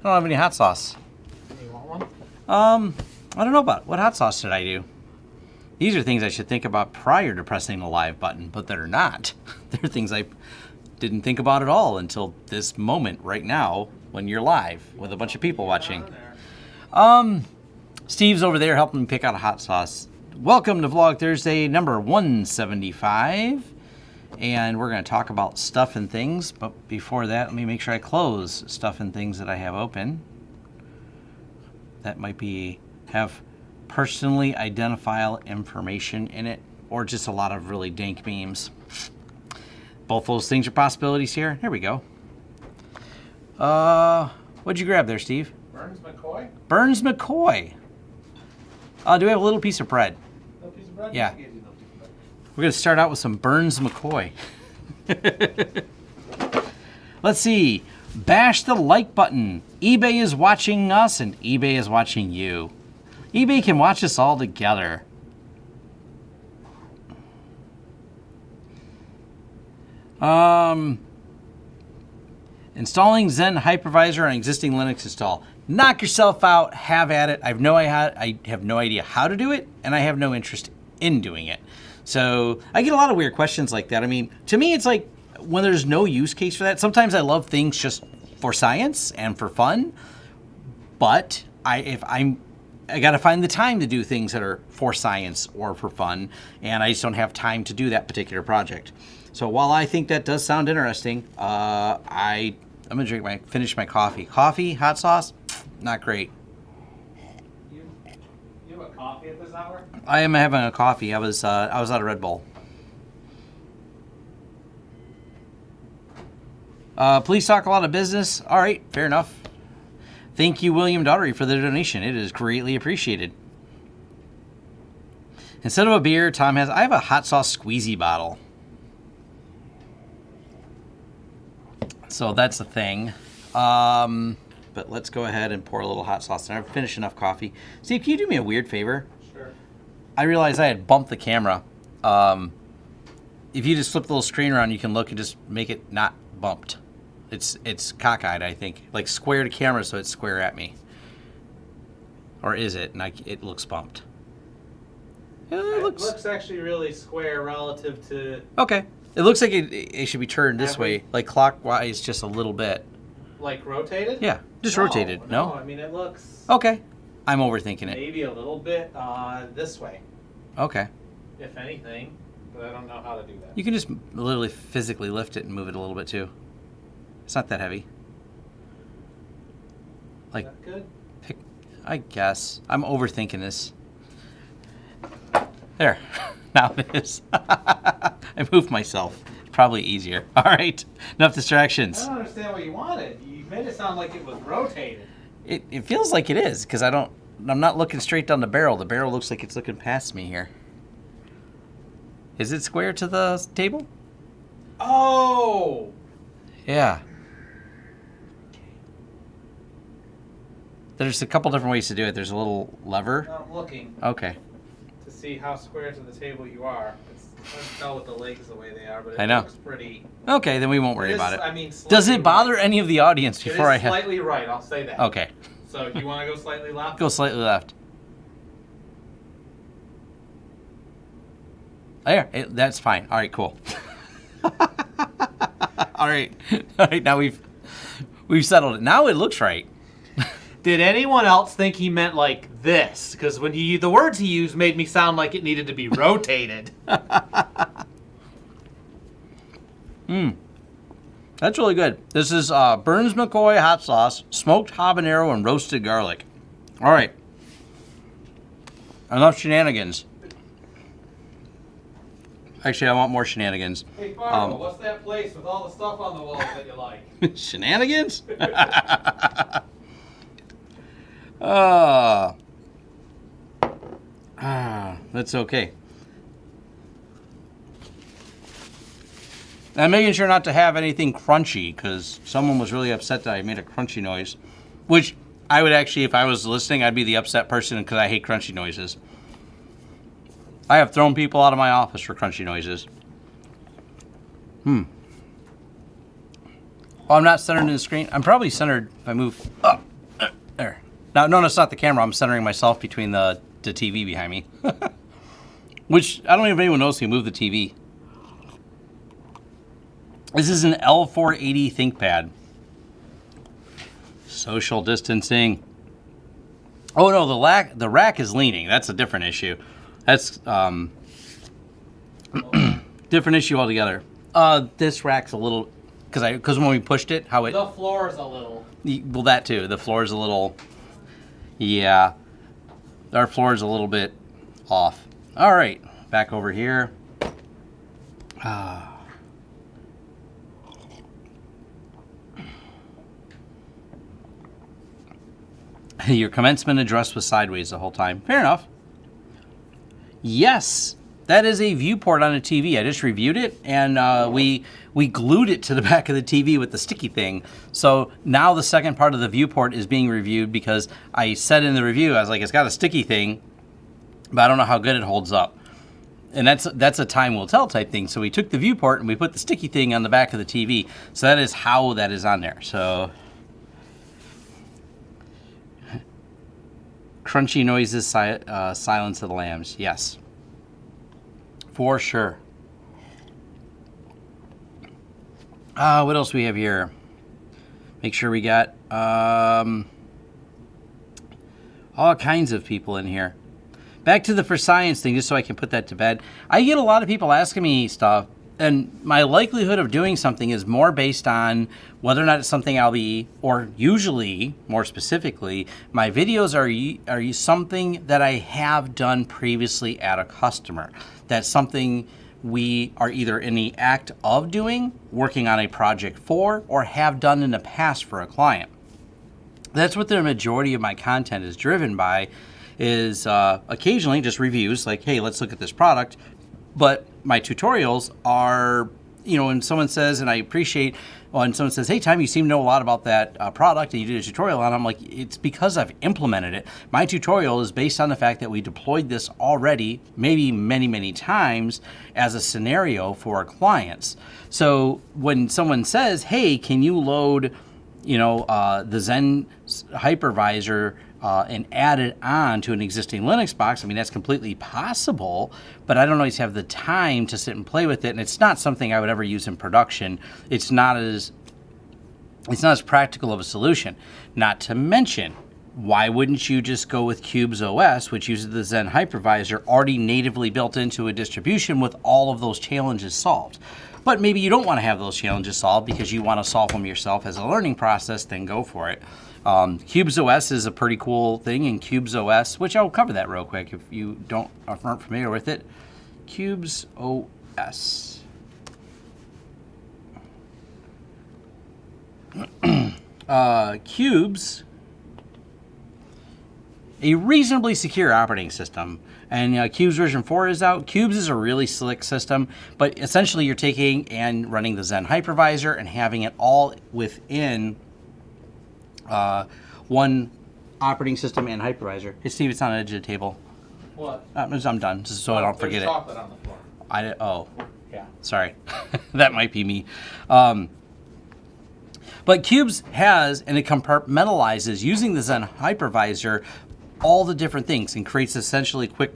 don't have any hot sauce. You want one? I don't know about what hot sauce should I do. These are things I should think about prior to pressing the live button, but they're not. They're things I didn't think about at all until this moment right now when you're live with a bunch of people watching. Steve's over there helping me pick out a hot sauce. Welcome to Vlog Thursday number 175. And we're going to talk about stuff and things, but before that, let me make sure I close stuff and things that I have open. That might have personally identifiable information in it, or just a lot of really dank memes. Both those things are possibilities here. Here we go. What'd you grab there, Steve? Burns McCoy. Burns McCoy. Do we have a little piece of bread? No piece of bread? Yeah. We're going to start out with some Burns McCoy. Let's see. Bash the like button. eBay is watching us and eBay is watching you. eBay can watch us all together. Installing Zen Hypervisor on existing Linux install. Knock yourself out. Have at it. I have no idea how to do it, and I have no interest in doing it. So I get a lot of weird questions like that. I mean, to me, it's like when there's no use case for that. Sometimes I love things just for science and for fun, but I got to find the time to do things that are for science or for fun, and I just don't have time to do that particular project. So while I think that does sound interesting, I'm gonna finish my coffee. Coffee, hot sauce, not great. You have a coffee at this hour? I am having a coffee. I was out of Red Bull. Please talk a lot of business. All right, fair enough. Thank you, William Daughtery, for the donation. It is greatly appreciated. Instead of a beer, Tom I have a hot sauce squeezy bottle. So that's the thing. But let's go ahead and pour a little hot sauce in. I've finished enough coffee. Steve, can you do me a weird favor? Sure. I realized I had bumped the camera. If you just flip the little screen around, you can look and just make it not bumped. It's cockeyed, I think. Like square to camera, so it's square at me. Or is it? And it looks bumped. It looks actually really square relative to... Okay. It looks like it should be turned this way, like clockwise, just a little bit. Like rotated? Yeah, just rotated. No? I mean, it looks... Okay. I'm overthinking it. Maybe a little bit this way. Okay. If anything, but I don't know how to do that. You can just literally physically lift it and move it a little bit too. It's not that heavy. Like, is that good? I guess. I'm overthinking this. There. Now it is. I moved myself. It's probably easier. All right. Enough distractions. I don't understand what you wanted. You made it sound like it was rotated. It feels like it is, because I'm not looking straight down the barrel. The barrel looks like it's looking past me here. Is it square to the table? Oh! Yeah. There's a couple different ways to do it. There's a little lever. I'm looking Okay. to see how square to the table you are. It's hard to tell with the legs the way they are, but I it know. looks pretty... Okay, then we won't worry It is, about it. I mean, Does it bother right. any of the audience before I It is slightly right, I'll say that. Okay. So do you want to go slightly left? Go slightly left. There. That's fine. All right, cool. All right. All right, now we've settled it. Now it looks right. Did anyone else think he meant like this? Because when the words he used made me sound like it needed to be rotated. That's really good. This is Burns McCoy hot sauce, smoked habanero, and roasted garlic. All right. Enough shenanigans. Actually, I want more shenanigans. Hey, Fargo, what's that place with all the stuff on the walls that you like? Shenanigans? That's okay. I'm making sure not to have anything crunchy because someone was really upset that I made a crunchy noise, which I would actually, if I was listening, I'd be the upset person because I hate crunchy noises. I have thrown people out of my office for crunchy noises. Oh, I'm not centered in the screen. I'm probably centered if I move up No, it's not the camera. I'm centering myself between the TV behind me. Which, I don't even know if anyone knows who moved the TV. This is an L480 ThinkPad. Social distancing. Oh no, the rack is leaning. That's a different issue. That's different issue altogether. This rack's a little, because when we pushed it, the floor is a little. Well, that too. The floor is a little. Yeah, our floor is a little bit off. All right, back over here. Your commencement address was sideways the whole time. Fair enough. Yes, that is a viewport on a TV. I just reviewed it, and we glued it to the back of the TV with the sticky thing. So now the second part of the viewport is being reviewed because I said in the review, I was like, it's got a sticky thing, but I don't know how good it holds up. And that's a time will tell type thing. So we took the viewport and we put the sticky thing on the back of the TV. So that is how that is on there. So crunchy noises, silence of the lambs. Yes, for sure. What else we have here? Make sure we got all kinds of people in here. Back to the for science thing, just so I can put that to bed. I get a lot of people asking me stuff, and my likelihood of doing something is more based on whether or not it's something I'll be, or usually, more specifically, my videos are something that I have done previously at a customer. That's something we are either in the act of doing, working on a project for, or have done in the past for a client. That's what the majority of my content is driven by, is occasionally just reviews, like, hey, let's look at this product. But my tutorials are, when someone says, and I appreciate, when someone says, hey, Tom, you seem to know a lot about that product, and you did a tutorial on it, I'm like, it's because I've implemented it. My tutorial is based on the fact that we deployed this already, maybe many, many times, as a scenario for our clients. So when someone says, hey, can you load, the Zen hypervisor and add it on to an existing Linux box, I mean, that's completely possible, but I don't always have the time to sit and play with it, and it's not something I would ever use in production. It's not as practical of a solution. Not to mention, why wouldn't you just go with Cubes OS, which uses the Zen hypervisor already natively built into a distribution with all of those challenges solved? But maybe you don't want to have those challenges solved because you want to solve them yourself as a learning process, then go for it. Cubes OS is a pretty cool thing, and Cubes OS, which I'll cover that real quick if you aren't familiar with it. Cubes OS. Cubes, a reasonably secure operating system. And Cubes version 4 is out. Cubes is a really slick system, but essentially you're taking and running the Zen hypervisor and having it all within one operating system and hypervisor. Hey, Steve, it's on the edge of the table. What? I'm done, just so I don't forget it. There's chocolate on the floor. Oh. Yeah. Sorry. That might be me. But Cubes has, and it compartmentalizes using the Zen hypervisor, all the different things and creates essentially quick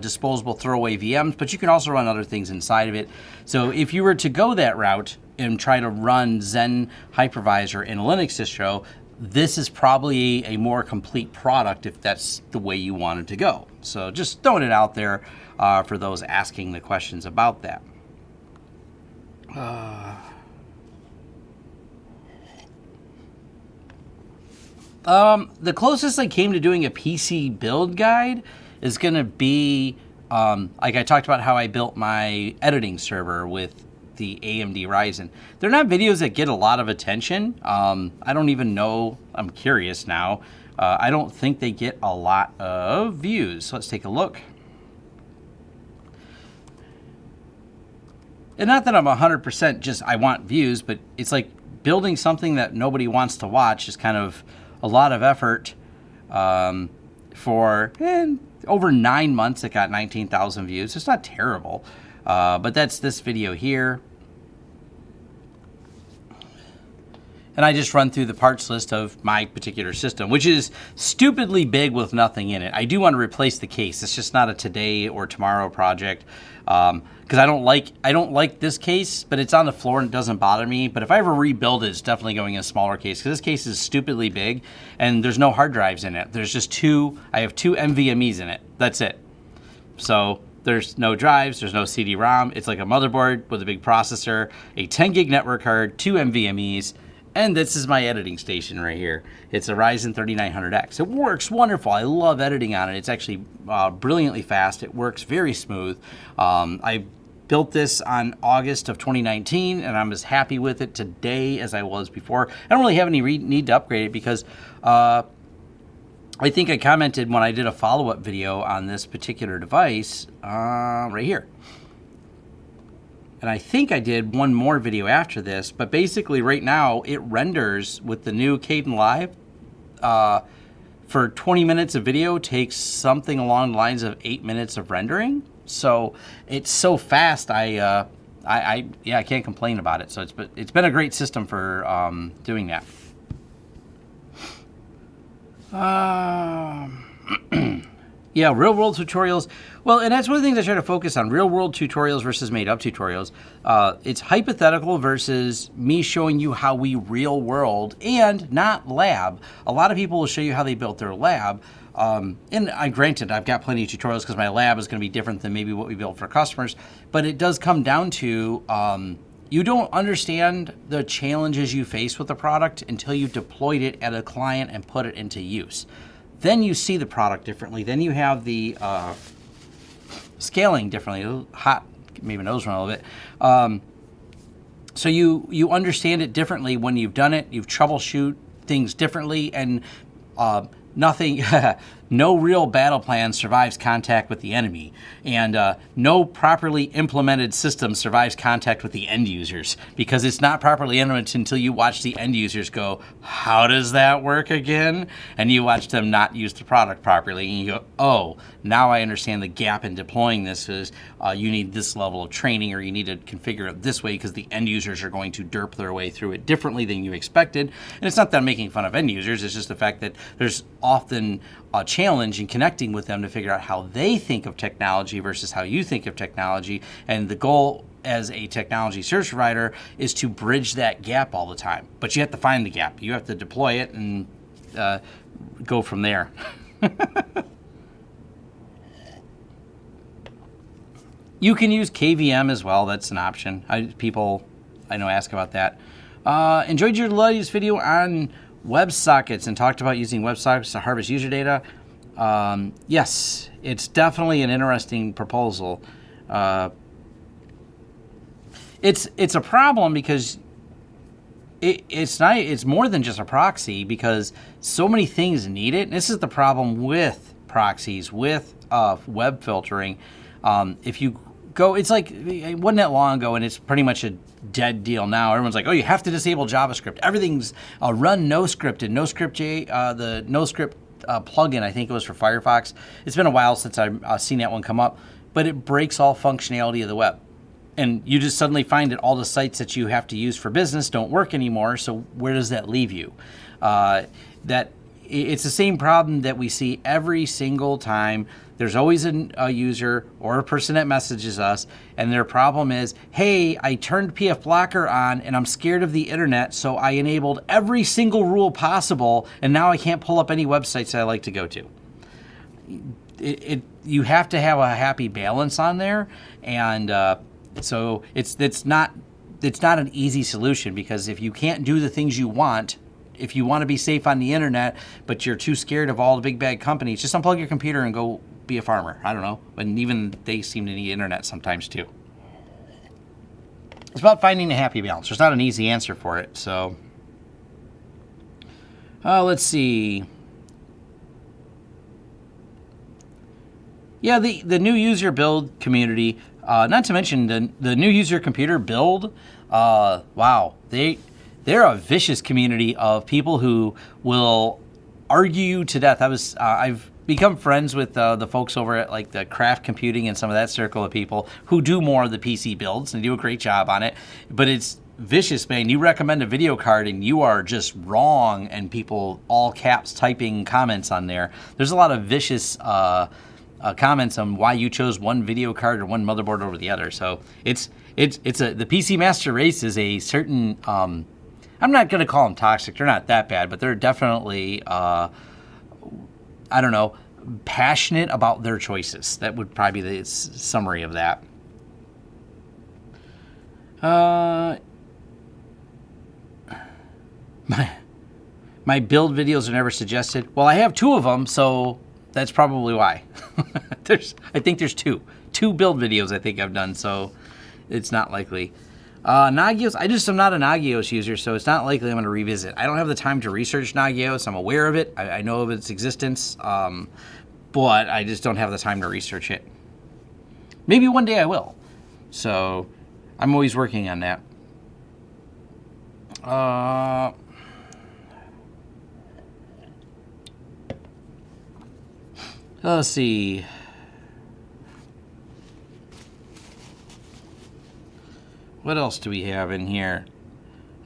disposable throwaway VMs, but you can also run other things inside of it. So if you were to go that route and try to run Zen hypervisor in a Linux distro, this is probably a more complete product if that's the way you wanted to go. So just throwing it out there for those asking the questions about that. The closest I came to doing a PC build guide is going to be, like I talked about how I built my editing server with the AMD Ryzen. They're not videos that get a lot of attention. I don't even know. I'm curious now. I don't think they get a lot of views. So let's take a look. And not that I'm 100% just I want views, but it's like building something that nobody wants to watch is kind of a lot of effort for over 9 months. It got 19,000 views. It's not terrible, but that's this video here. and I just run through the parts list of my particular system, which is stupidly big with nothing in it. I do want to replace the case. It's just not a today or tomorrow project, because I don't like this case, but it's on the floor and it doesn't bother me. But if I ever rebuild it, it's definitely going in a smaller case, because this case is stupidly big and there's no hard drives in it. There's just I have two NVMEs in it. That's it. So there's no drives, there's no CD-ROM. It's like a motherboard with a big processor, a 10 gig network card, two NVMEs, and this is my editing station right here. It's a Ryzen 3900X. It works wonderful. I love editing on it. It's actually brilliantly fast. It works very smooth. I built this on August of 2019, and I'm as happy with it today as I was before. I don't really have any need to upgrade it, because I think I commented when I did a follow-up video on this particular device right here. And I think I did one more video after this, but basically right now it renders with the new Kden Live for 20 minutes of video takes something along the lines of 8 minutes of rendering. So it's so fast, I can't complain about it. So it's been a great system for doing that. Yeah, real world tutorials. Well, and that's one of the things I try to focus on, real world tutorials versus made up tutorials. It's hypothetical versus me showing you how we real world and not lab. A lot of people will show you how they built their lab. And granted, I've got plenty of tutorials because my lab is going to be different than maybe what we build for customers. But it does come down to you don't understand the challenges you face with the product until you've deployed it at a client and put it into use. Then you see the product differently. Then you have the scaling differently. Hot, maybe nose run a little bit. So you understand it differently when you've done it. You've troubleshoot things differently, and nothing, no real battle plan survives contact with the enemy, and no properly implemented system survives contact with the end users, because it's not properly implemented until you watch the end users go, how does that work again? And you watch them not use the product properly, and you go, oh, now I understand the gap in deploying this is you need this level of training, or you need to configure it this way because the end users are going to derp their way through it differently than you expected. And it's not that I'm making fun of end users, it's just the fact that there's often a challenge in connecting with them to figure out how they think of technology versus how you think of technology. And the goal as a technology service provider is to bridge that gap all the time. But you have to find the gap. You have to deploy it and go from there. You can use KVM as well. That's an option. People I know ask about that. Enjoyed your latest video on WebSockets and talked about using WebSockets to harvest user data. Yes, it's definitely an interesting proposal. It's a problem because it's more than just a proxy, because so many things need it. And this is the problem with proxies, with web filtering. If you go, it's like, it wasn't that long ago, and it's pretty much a dead deal now. Everyone's like, oh, you have to disable JavaScript. Everything's run NoScript, and the NoScript plugin, I think it was for Firefox. It's been a while since I've seen that one come up, but it breaks all functionality of the web. And you just suddenly find that all the sites that you have to use for business don't work anymore. So where does that leave you? It's the same problem that we see every single time. There's always a user or a person that messages us, and their problem is, hey, I turned PF Blocker on and I'm scared of the internet, so I enabled every single rule possible, and now I can't pull up any websites that I like to go to. You have to have a happy balance on there, and so it's not an easy solution, because if you can't do the things you want, if you want to be safe on the internet, but you're too scared of all the big bad companies, just unplug your computer and go be a farmer. I don't know. And even they seem to need internet sometimes too. It's about finding a happy balance. There's not an easy answer for it. So let's see. Yeah, the new user build community, not to mention the new user computer build, wow, they're a vicious community of people who will argue you to death. I've become friends with the folks over at like the Craft Computing and some of that circle of people who do more of the PC builds and do a great job on it. But it's vicious, man. You recommend a video card and you are just wrong, and people all caps typing comments on there. There's a lot of vicious comments on why you chose one video card or one motherboard over the other. So the PC Master Race is a certain, I'm not going to call them toxic. They're not that bad, but they're definitely, I don't know, passionate about their choices. That would probably be the summary of that. My build videos are never suggested. Well, I have 2 of them, so that's probably why. I think there's 2 build videos I think I've done, so it's not likely. Nagios, I just am not a Nagios user, so it's not likely I'm going to revisit. I don't have the time to research Nagios. I'm aware of it. I know of its existence, but I just don't have the time to research it. Maybe one day I will. So I'm always working on that. Let's see. What else do we have in here?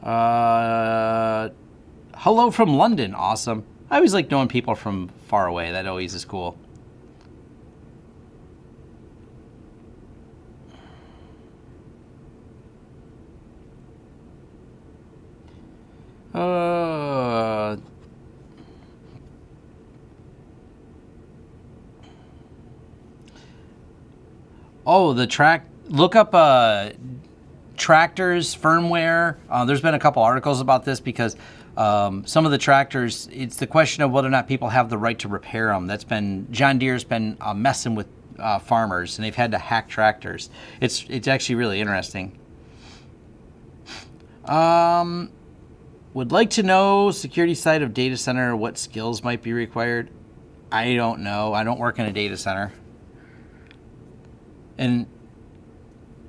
Hello from London. Awesome. I always like knowing people from far away. That always is cool. Look up tractors, firmware. There's been a couple articles about this because some of the tractors, it's the question of whether or not people have the right to repair them. John Deere's been messing with farmers, and they've had to hack tractors. It's actually really interesting. Would like to know security side of data center, what skills might be required. I don't know. I don't work in a data center. And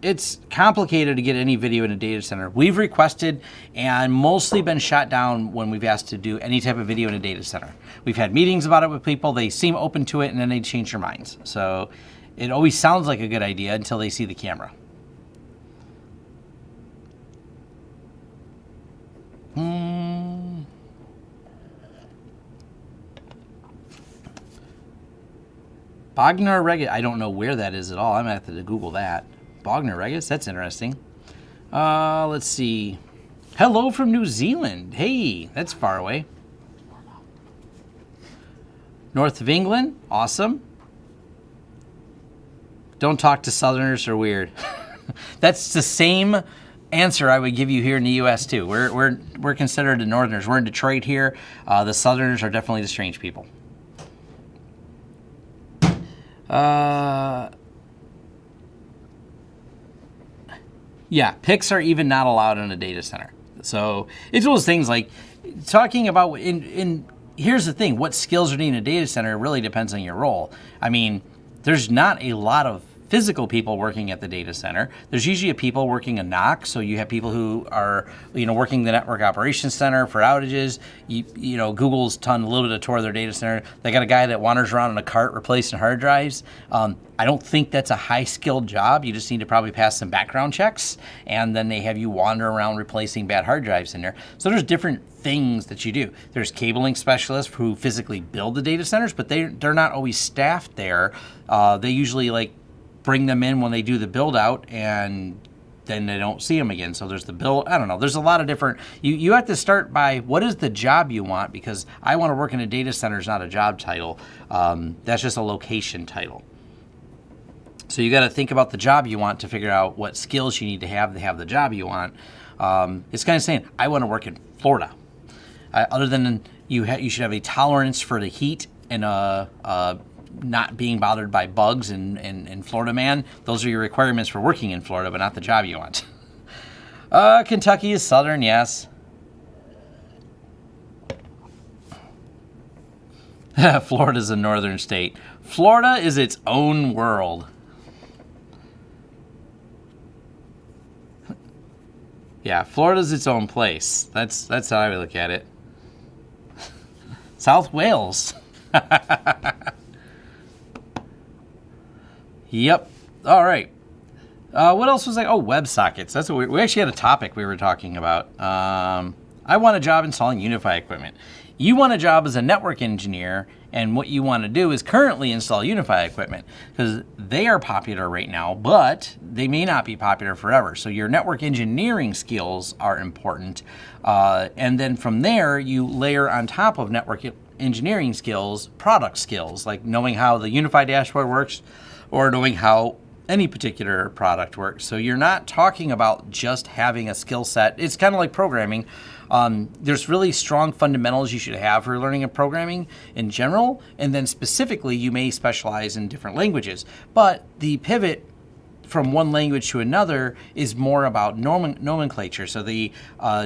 it's complicated to get any video in a data center. We've requested and mostly been shot down when we've asked to do any type of video in a data center. We've had meetings about it with people. They seem open to it, and then they change their minds. So it always sounds like a good idea until they see the camera. Bogner Regis, I don't know where that is at all. I'm going to have to Google that. Bogner Regis, that's interesting. Let's see. Hello from New Zealand. Hey, that's far away. North of England, awesome. Don't talk to Southerners, they're weird. That's the same answer I would give you here in the U.S. too. We're considered the Northerners. We're in Detroit here. The Southerners are definitely the strange people. Yeah, PICs are even not allowed in a data center. So it's those things like talking about here's the thing, what skills are needed in a data center really depends on your role. I mean, there's not a lot of physical people working at the data center. There's usually people working a NOC, so you have people who are, working the network operations center for outages. Google's done a little bit of tour of their data center. They got a guy that wanders around in a cart replacing hard drives. I don't think that's a high-skilled job. You just need to probably pass some background checks, and then they have you wander around replacing bad hard drives in there. So there's different things that you do. There's cabling specialists who physically build the data centers, but they're not always staffed there. They usually bring them in when they do the build out, and then they don't see them again. So there's the build. I don't know. There's a lot of different. You have to start by what is the job you want, because I want to work in a data center is not a job title. That's just a location title. So you got to think about the job you want to figure out what skills you need to have the job you want. It's kind of saying, I want to work in Florida. Other than you should have a tolerance for the heat and not being bothered by bugs in Florida, man. Those are your requirements for working in Florida, but not the job you want. Kentucky is southern, yes. Florida's a northern state. Florida is its own world. Yeah, Florida's its own place. That's how I would look at it. South Wales. Yep. All right. What else was like? Oh, WebSockets. That's what we actually had a topic we were talking about. I want a job installing UniFi equipment. You want a job as a network engineer, and what you want to do is currently install UniFi equipment because they are popular right now, but they may not be popular forever. So your network engineering skills are important. And then from there, you layer on top of network engineering skills, product skills, like knowing how the UniFi dashboard works or knowing how any particular product works. So you're not talking about just having a skill set. It's kind of like programming. There's really strong fundamentals you should have for learning of programming in general, and then specifically you may specialize in different languages. But the pivot from one language to another is more about nomenclature. So the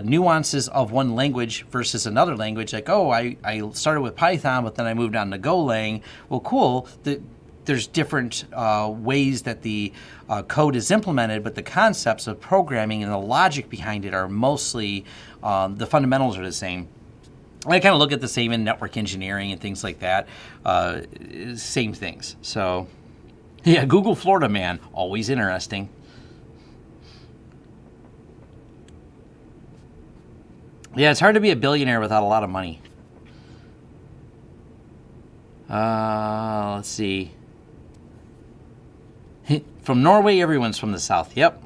nuances of one language versus another language, like, oh, I started with Python, but then I moved on to Golang. Well, cool. There's different ways that the code is implemented, but the concepts of programming and the logic behind it are mostly, the fundamentals are the same. I kind of look at the same in network engineering and things like that. Same things. So, yeah, Google Florida man, always interesting. Yeah, it's hard to be a billionaire without a lot of money. Let's see. From Norway, everyone's from the south. Yep.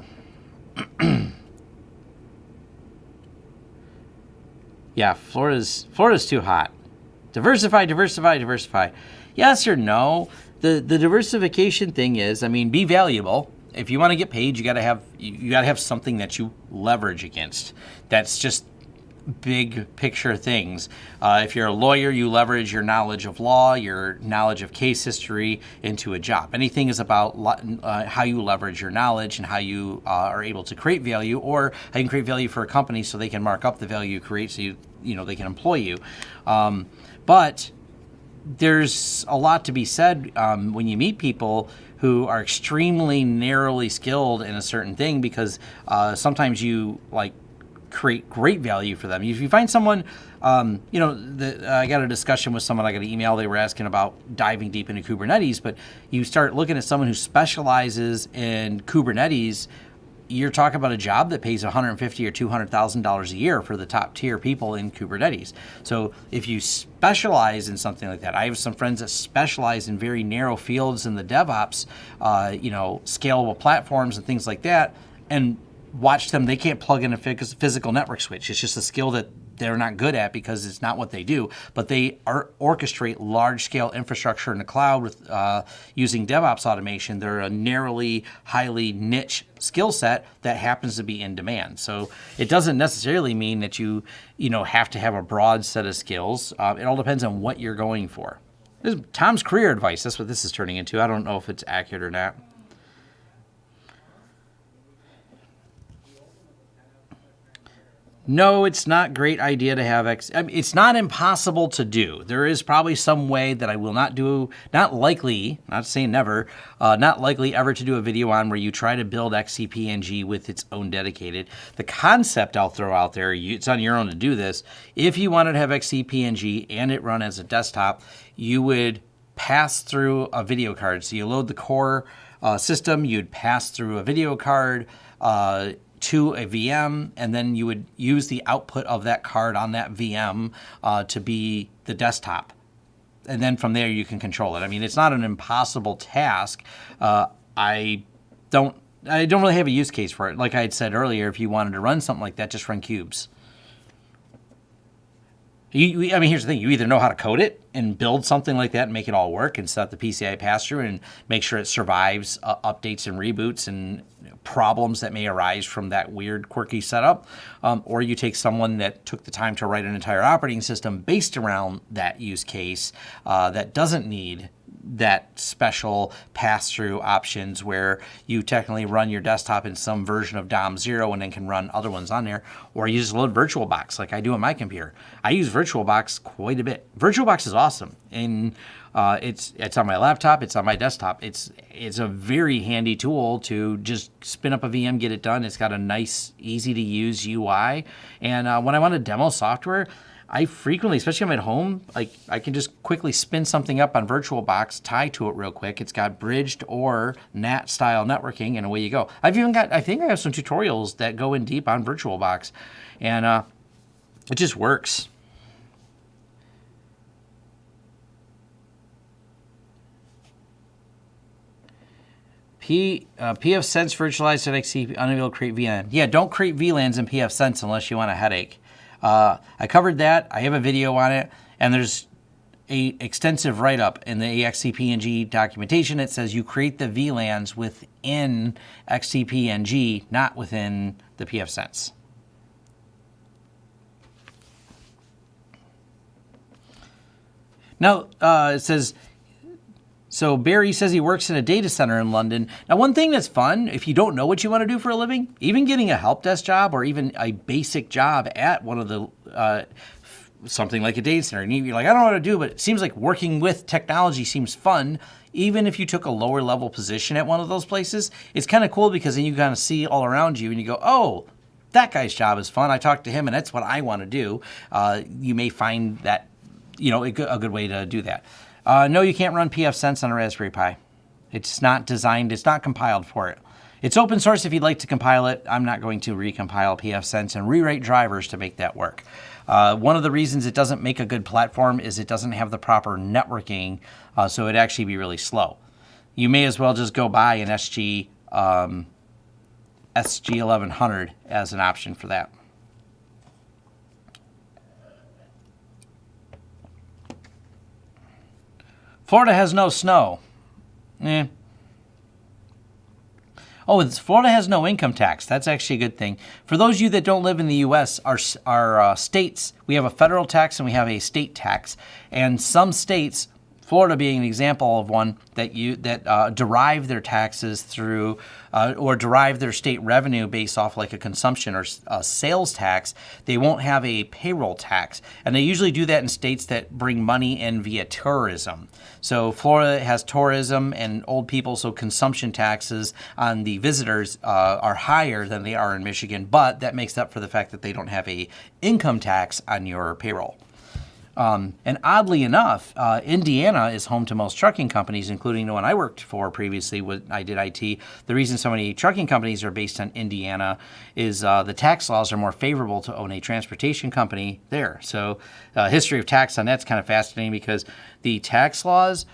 Yeah, Florida's too hot. Diversify. Yes or no? The diversification thing is, I mean, be valuable. If you want to get paid, you got to have something that you leverage against. That's just big picture things. If you're a lawyer, you leverage your knowledge of law, your knowledge of case history into a job. Anything is about how you leverage your knowledge and how you are able to create value, or how you can create value for a company so they can mark up the value you create so they can employ you. But there's a lot to be said when you meet people who are extremely narrowly skilled in a certain thing, because sometimes you create great value for them. If you find someone, I got a discussion with someone, I got an email, they were asking about diving deep into Kubernetes, but you start looking at someone who specializes in Kubernetes, you're talking about a job that pays $150,000 or $200,000 a year for the top tier people in Kubernetes. So if you specialize in something like that, I have some friends that specialize in very narrow fields in the DevOps, scalable platforms and things like that, and watch them, they can't plug in a physical network switch. It's just a skill that they're not good at because it's not what they do. But they orchestrate large-scale infrastructure in the cloud with using DevOps automation. They're a narrowly, highly niche skill set that happens to be in demand. So it doesn't necessarily mean that you have to have a broad set of skills. It all depends on what you're going for. This is Tom's career advice. That's what this is turning into. I don't know if it's accurate or not. No, it's not a great idea to have it's not impossible to do. There is probably some way that I will not do, not likely, not saying never, not likely ever to do a video on where you try to build XCP-ng with its own dedicated. The concept I'll throw out there, it's on your own to do this. If you wanted to have XCP-ng and it run as a desktop, you would pass through a video card. So you load the core system, you'd pass through a video card, to a VM, and then you would use the output of that card on that VM to be the desktop. And then from there you can control it. I mean, it's not an impossible task. I don't really have a use case for it. Like I had said earlier, if you wanted to run something like that, just run cubes. Here's the thing. You either know how to code it and build something like that and make it all work and set the PCI pass-through and make sure it survives updates and reboots and problems that may arise from that weird, quirky setup. Or you take someone that took the time to write an entire operating system based around that use case that doesn't need that special pass-through options where you technically run your desktop in some version of DOM 0 and then can run other ones on there, or you just load VirtualBox like I do on my computer. I use VirtualBox quite a bit. VirtualBox is awesome, and it's on my laptop, it's on my desktop. It's a very handy tool to just spin up a VM, get it done. It's got a nice, easy to use UI, and when I want to demo software, I frequently, especially when I'm at home, like I can just quickly spin something up on VirtualBox, tie to it real quick. It's got bridged or NAT style networking, and away you go. I think I have some tutorials that go in deep on VirtualBox, and it just works. pfSense virtualized at XCP, unable to create VLAN. Yeah, don't create VLANs in pfSense unless you want a headache. I covered that. I have a video on it, and there's a extensive write-up in the XCP-NG documentation. It says you create the VLANs within XCP-NG, not within the pfSense. Now, it says... So Barry says he works in a data center in London. Now, one thing that's fun, if you don't know what you want to do for a living, even getting a help desk job or even a basic job at one of the, something like a data center, and you're like, I don't know what to do, but it seems like working with technology seems fun. Even if you took a lower level position at one of those places, it's kind of cool because then you kind of see all around you and you go, oh, that guy's job is fun. I talked to him and that's what I want to do. You may find that, a good way to do that. No, you can't run pfSense on a Raspberry Pi. It's not designed, it's not compiled for it. It's open source if you'd like to compile it. I'm not going to recompile pfSense and rewrite drivers to make that work. One of the reasons it doesn't make a good platform is it doesn't have the proper networking, so it'd actually be really slow. You may as well just go buy an SG1100 as an option for that. Florida has no snow. Oh, Florida has no income tax. That's actually a good thing. For those of you that don't live in the U.S., our states, we have a federal tax and we have a state tax. And some states, Florida being an example of one, that derive their taxes through or derive their state revenue based off like a consumption or a sales tax. They won't have a payroll tax. And they usually do that in states that bring money in via tourism. So Florida has tourism and old people, so consumption taxes on the visitors are higher than they are in Michigan, but that makes up for the fact that they don't have a income tax on your payroll. And oddly enough, Indiana is home to most trucking companies, including the one I worked for previously when I did IT. The reason so many trucking companies are based on Indiana is the tax laws are more favorable to own a transportation company there. So history of tax on that's kind of fascinating because the tax laws,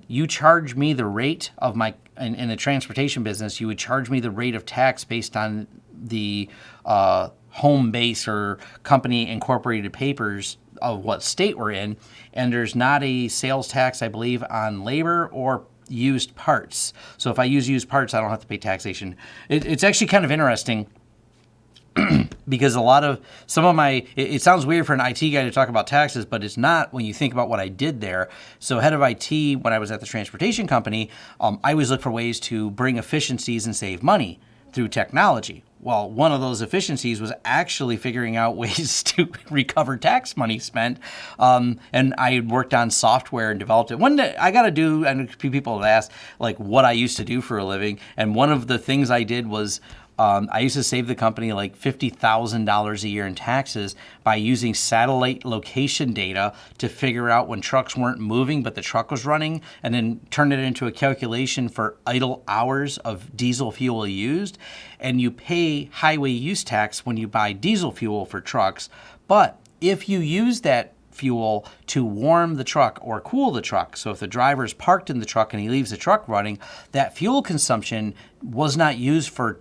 you charge me the rate of my, in the transportation business, you would charge me the rate of tax based on the home base or company incorporated papers of what state we're in, and there's not a sales tax, I believe, on labor or used parts. So if I use used parts, I don't have to pay taxation. It's actually kind of interesting because it sounds weird for an IT guy to talk about taxes, but it's not when you think about what I did there. So head of IT, when I was at the transportation company, I always look for ways to bring efficiencies and save money through technology. Well, one of those efficiencies was actually figuring out ways to recover tax money spent. And I had worked on software and developed it. One day I got to do, and a few people have asked, like, what I used to do for a living. And one of the things I did was I used to save the company like $50,000 a year in taxes by using satellite location data to figure out when trucks weren't moving but the truck was running, and then turn it into a calculation for idle hours of diesel fuel used. And you pay highway use tax when you buy diesel fuel for trucks, but if you use that fuel to warm the truck or cool the truck, so if the driver is parked in the truck and he leaves the truck running, that fuel consumption was not used for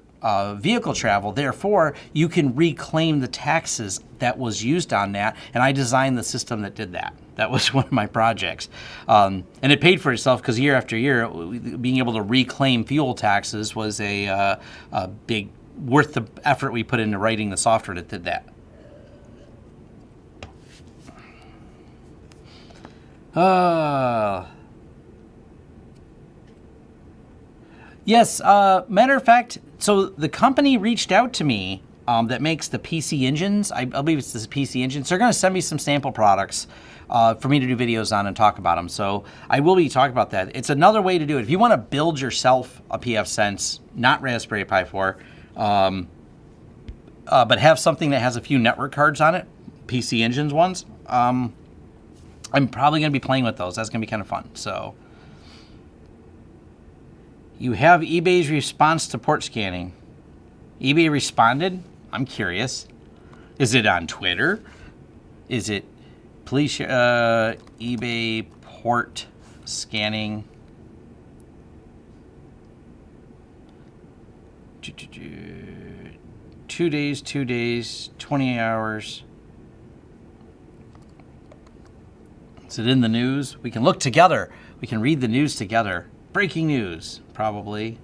vehicle travel. Therefore, you can reclaim the taxes that was used on that. And I designed the system that did that. That was one of my projects. And it paid for itself because year after year, being able to reclaim fuel taxes was a big, worth the effort we put into writing the software that did that. Yes, matter of fact, so the company reached out to me that makes the PC engines. I believe it's this PC engine. So they're going to send me some sample products for me to do videos on and talk about them. So I will be talking about that. It's another way to do it. If you want to build yourself a pfSense, not Raspberry Pi 4, but have something that has a few network cards on it, PC engines ones, I'm probably going to be playing with those. That's going to be kind of fun. So you have eBay's response to port scanning. eBay responded? I'm curious. Is it on Twitter? Is it please eBay port scanning? 2 days, 20 hours. Is it in the news? We can look together. We can read the news together. Breaking news, probably.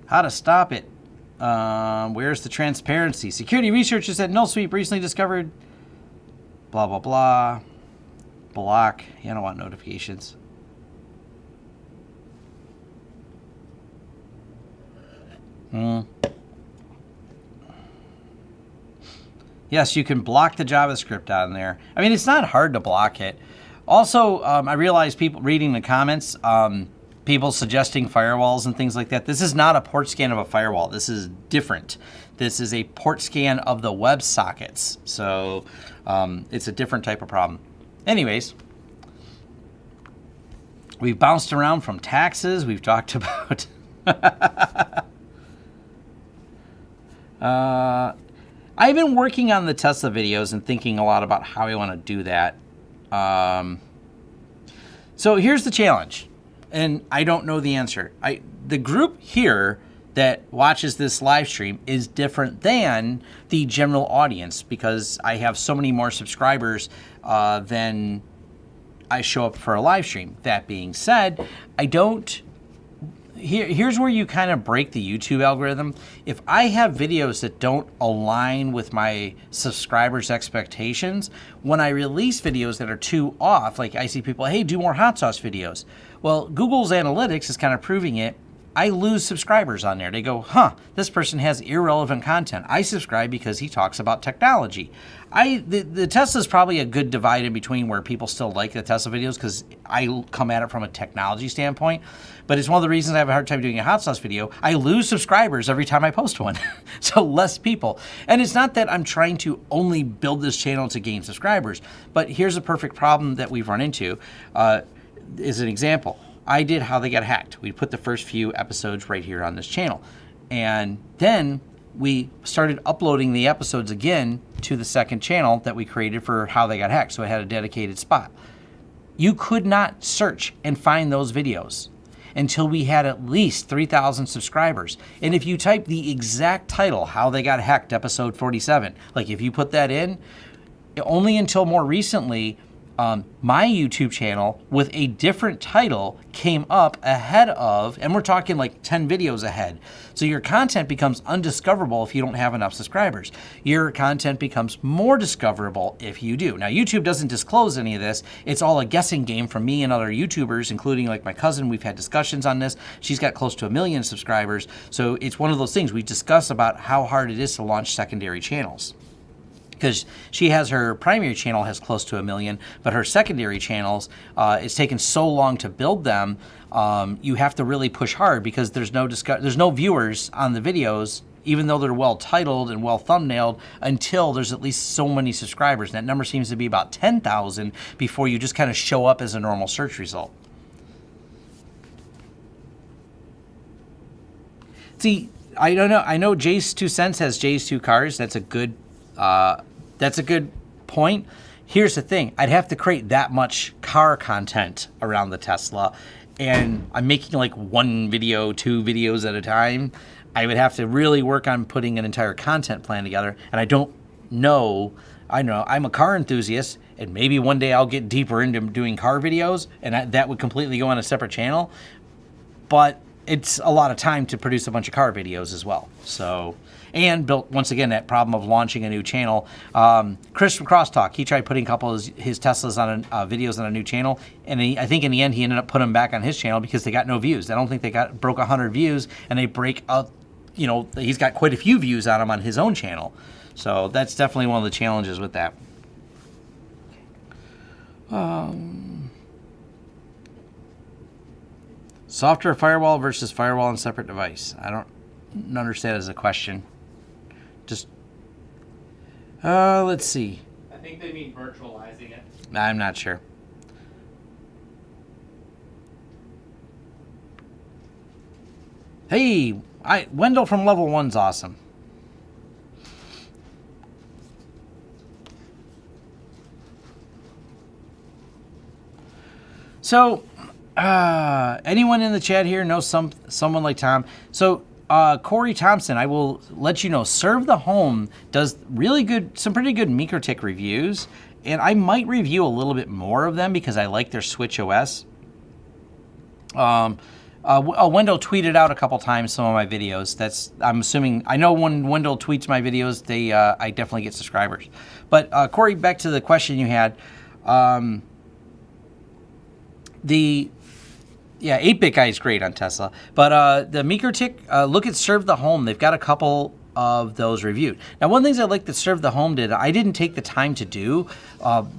How to stop it. Where's the transparency? Security researchers at NullSweep recently discovered blah, blah, blah. Block. You don't want notifications. Yes, you can block the JavaScript on there. I mean, it's not hard to block it. Also, I realize people reading the comments, people suggesting firewalls and things like that. This is not a port scan of a firewall. This is different. This is a port scan of the WebSockets. So it's a different type of problem. Anyways, we've bounced around from taxes. We've talked about... I've been working on the Tesla videos and thinking a lot about how I want to do that. So here's the challenge, and I don't know the answer. The group here that watches this live stream is different than the general audience because I have so many more subscribers than I show up for a live stream. That being said, here's where you kind of break the YouTube algorithm. If I have videos that don't align with my subscribers' expectations, when I release videos that are too off, like I see people, hey, do more hot sauce videos. Well, Google's analytics is kind of proving it. I lose subscribers on there. They go, this person has irrelevant content. I subscribe because he talks about technology. The Tesla is probably a good divide in between where people still like the Tesla videos because I come at it from a technology standpoint. But it's one of the reasons I have a hard time doing a hot sauce video. I lose subscribers every time I post one. So less people. And it's not that I'm trying to only build this channel to gain subscribers. But here's a perfect problem that we've run into. Is an example. I did How They Got Hacked. We put the first few episodes right here on this channel. And then we started uploading the episodes again to the second channel that we created for How They Got Hacked. So it had a dedicated spot. You could not search and find those videos until we had at least 3,000 subscribers. And if you type the exact title, How They Got Hacked, episode 47, like if you put that in, only until more recently, my YouTube channel with a different title came up ahead of, and we're talking like 10 videos ahead. So your content becomes undiscoverable if you don't have enough subscribers. Your content becomes more discoverable if you do. Now, YouTube doesn't disclose any of this. It's all a guessing game from me and other YouTubers, including like my cousin. We've had discussions on this. She's got close to 1 million subscribers. So it's one of those things we discuss about how hard it is to launch secondary channels. Because she has her primary channel has close to 1 million, but her secondary channels, it's taken so long to build them. You have to really push hard because there's no viewers on the videos, even though they're well titled and well thumbnailed, until there's at least so many subscribers. And that number seems to be about 10,000 before you just kind of show up as a normal search result. See, I don't know. I know Jay's 2 cents has Jay's 2 cars. That's a good point. Here's the thing. I'd have to create that much car content around the Tesla, and I'm making like 1 video, 2 videos at a time. I would have to really work on putting an entire content plan together, and I don't know. I know I'm a car enthusiast, and maybe one day I'll get deeper into doing car videos, and that would completely go on a separate channel. But it's a lot of time to produce a bunch of car videos as well. So, and built, once again, that problem of launching a new channel. Chris from Crosstalk, he tried putting a couple of his Teslas on videos on a new channel, and I think in the end he ended up putting them back on his channel because they got no views. I don't think they broke 100 views, and they break out, he's got quite a few views on them on his own channel. So that's definitely one of the challenges with that. Software firewall versus firewall and separate device. I don't understand as a question. Just, let's see. I think they mean virtualizing it. I'm not sure. Hey, Wendell from Level 1's awesome. So, anyone in the chat here knows someone like Tom? So, Corey Thompson, I will let you know, Serve the Home does some pretty good MikroTik reviews, and I might review a little bit more of them because I like their Switch OS. Wendell tweeted out a couple times some of my videos. I'm assuming, I know when Wendell tweets my videos, I definitely get subscribers. But Corey, back to the question you had. 8-Bit Guy is great on Tesla. But the MikroTik, look at Serve the Home. They've got a couple of those reviewed. Now, one of the things I like that Serve the Home did, I didn't take the time to do.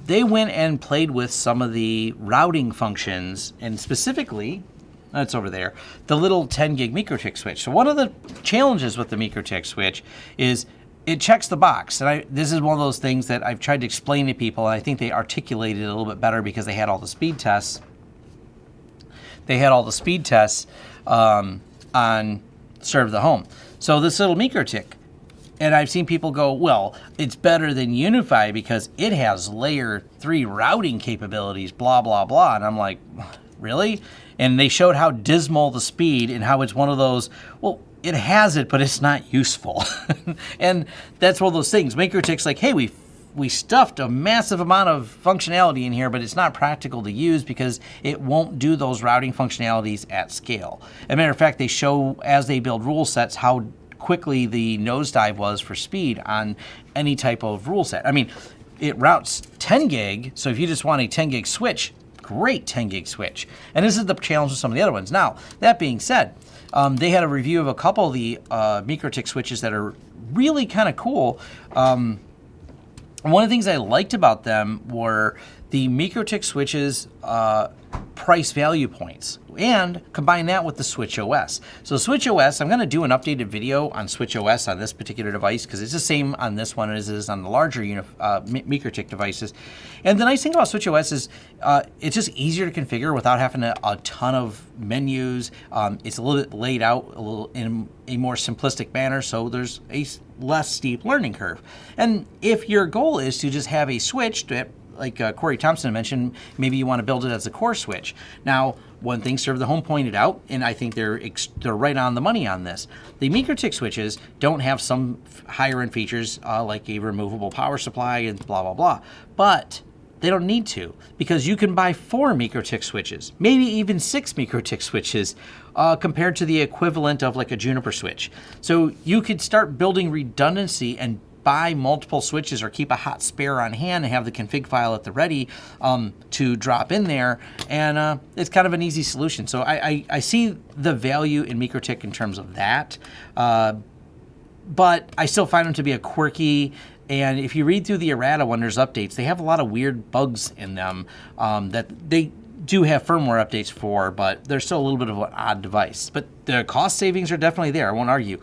They went and played with some of the routing functions, and specifically, that's over there, the little 10 gig MikroTik switch. So one of the challenges with the MikroTik switch is it checks the box. And this is one of those things that I've tried to explain to people, and I think they articulated it a little bit better because they had all the speed tests. On Serve the Home. So this little MikroTik, and I've seen people go, well, it's better than UniFi because it has layer 3 routing capabilities, blah, blah, blah. And I'm like, really? And they showed how dismal the speed and how it's one of those, well, it has it, but it's not useful. And that's one of those things. MikroTik's like, hey, we stuffed a massive amount of functionality in here, but it's not practical to use because it won't do those routing functionalities at scale. As a matter of fact, they show as they build rule sets how quickly the nosedive was for speed on any type of rule set. I mean, it routes 10 gig, so if you just want a 10 gig switch, great 10 gig switch. And this is the challenge with some of the other ones. Now, that being said, they had a review of a couple of the MikroTik switches that are really kind of cool. One of the things I liked about them were the MikroTik switches price value points, and combine that with the Switch OS. So Switch OS, I'm going to do an updated video on Switch OS on this particular device because it's the same on this one as it is on the larger MikroTik devices. And the nice thing about Switch OS is it's just easier to configure without having a ton of menus. It's a little bit laid out in a more simplistic manner, so there's a less steep learning curve. And if your goal is to just have a switch that, like Corey Thompson mentioned, maybe you want to build it as a core switch. Now, one thing Serve the Home pointed out, and I think they're right on the money on this, the MikroTik switches don't have some higher end features like a removable power supply and blah, blah, blah. But they don't need to, because you can buy 4 MikroTik switches, maybe even 6 MikroTik switches, compared to the equivalent of like a Juniper switch. So you could start building redundancy and buy multiple switches or keep a hot spare on hand and have the config file at the ready to drop in there. And it's kind of an easy solution. So I see the value in MikroTik in terms of that. But I still find them to be a quirky, and if you read through the errata when there's updates, they have a lot of weird bugs in them that they do have firmware updates for, but they're still a little bit of an odd device. But the cost savings are definitely there, I won't argue.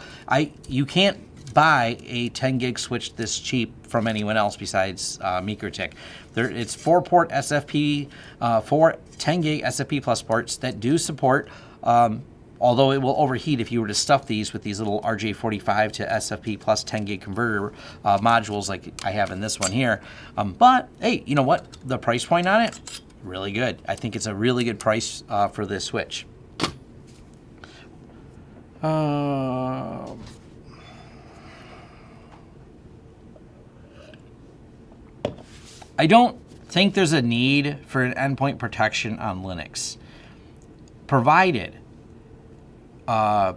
You can't buy a 10 gig switch this cheap from anyone else besides MikroTik. It's 4-port SFP, 4 10 gig SFP plus ports that do support, although it will overheat if you were to stuff these with these little RJ45 to SFP plus 10 gig converter modules like I have in this one here. But hey, you know what? The price point on it, really good. I think it's a really good price for this switch. I don't think there's a need for an endpoint protection on Linux, provided that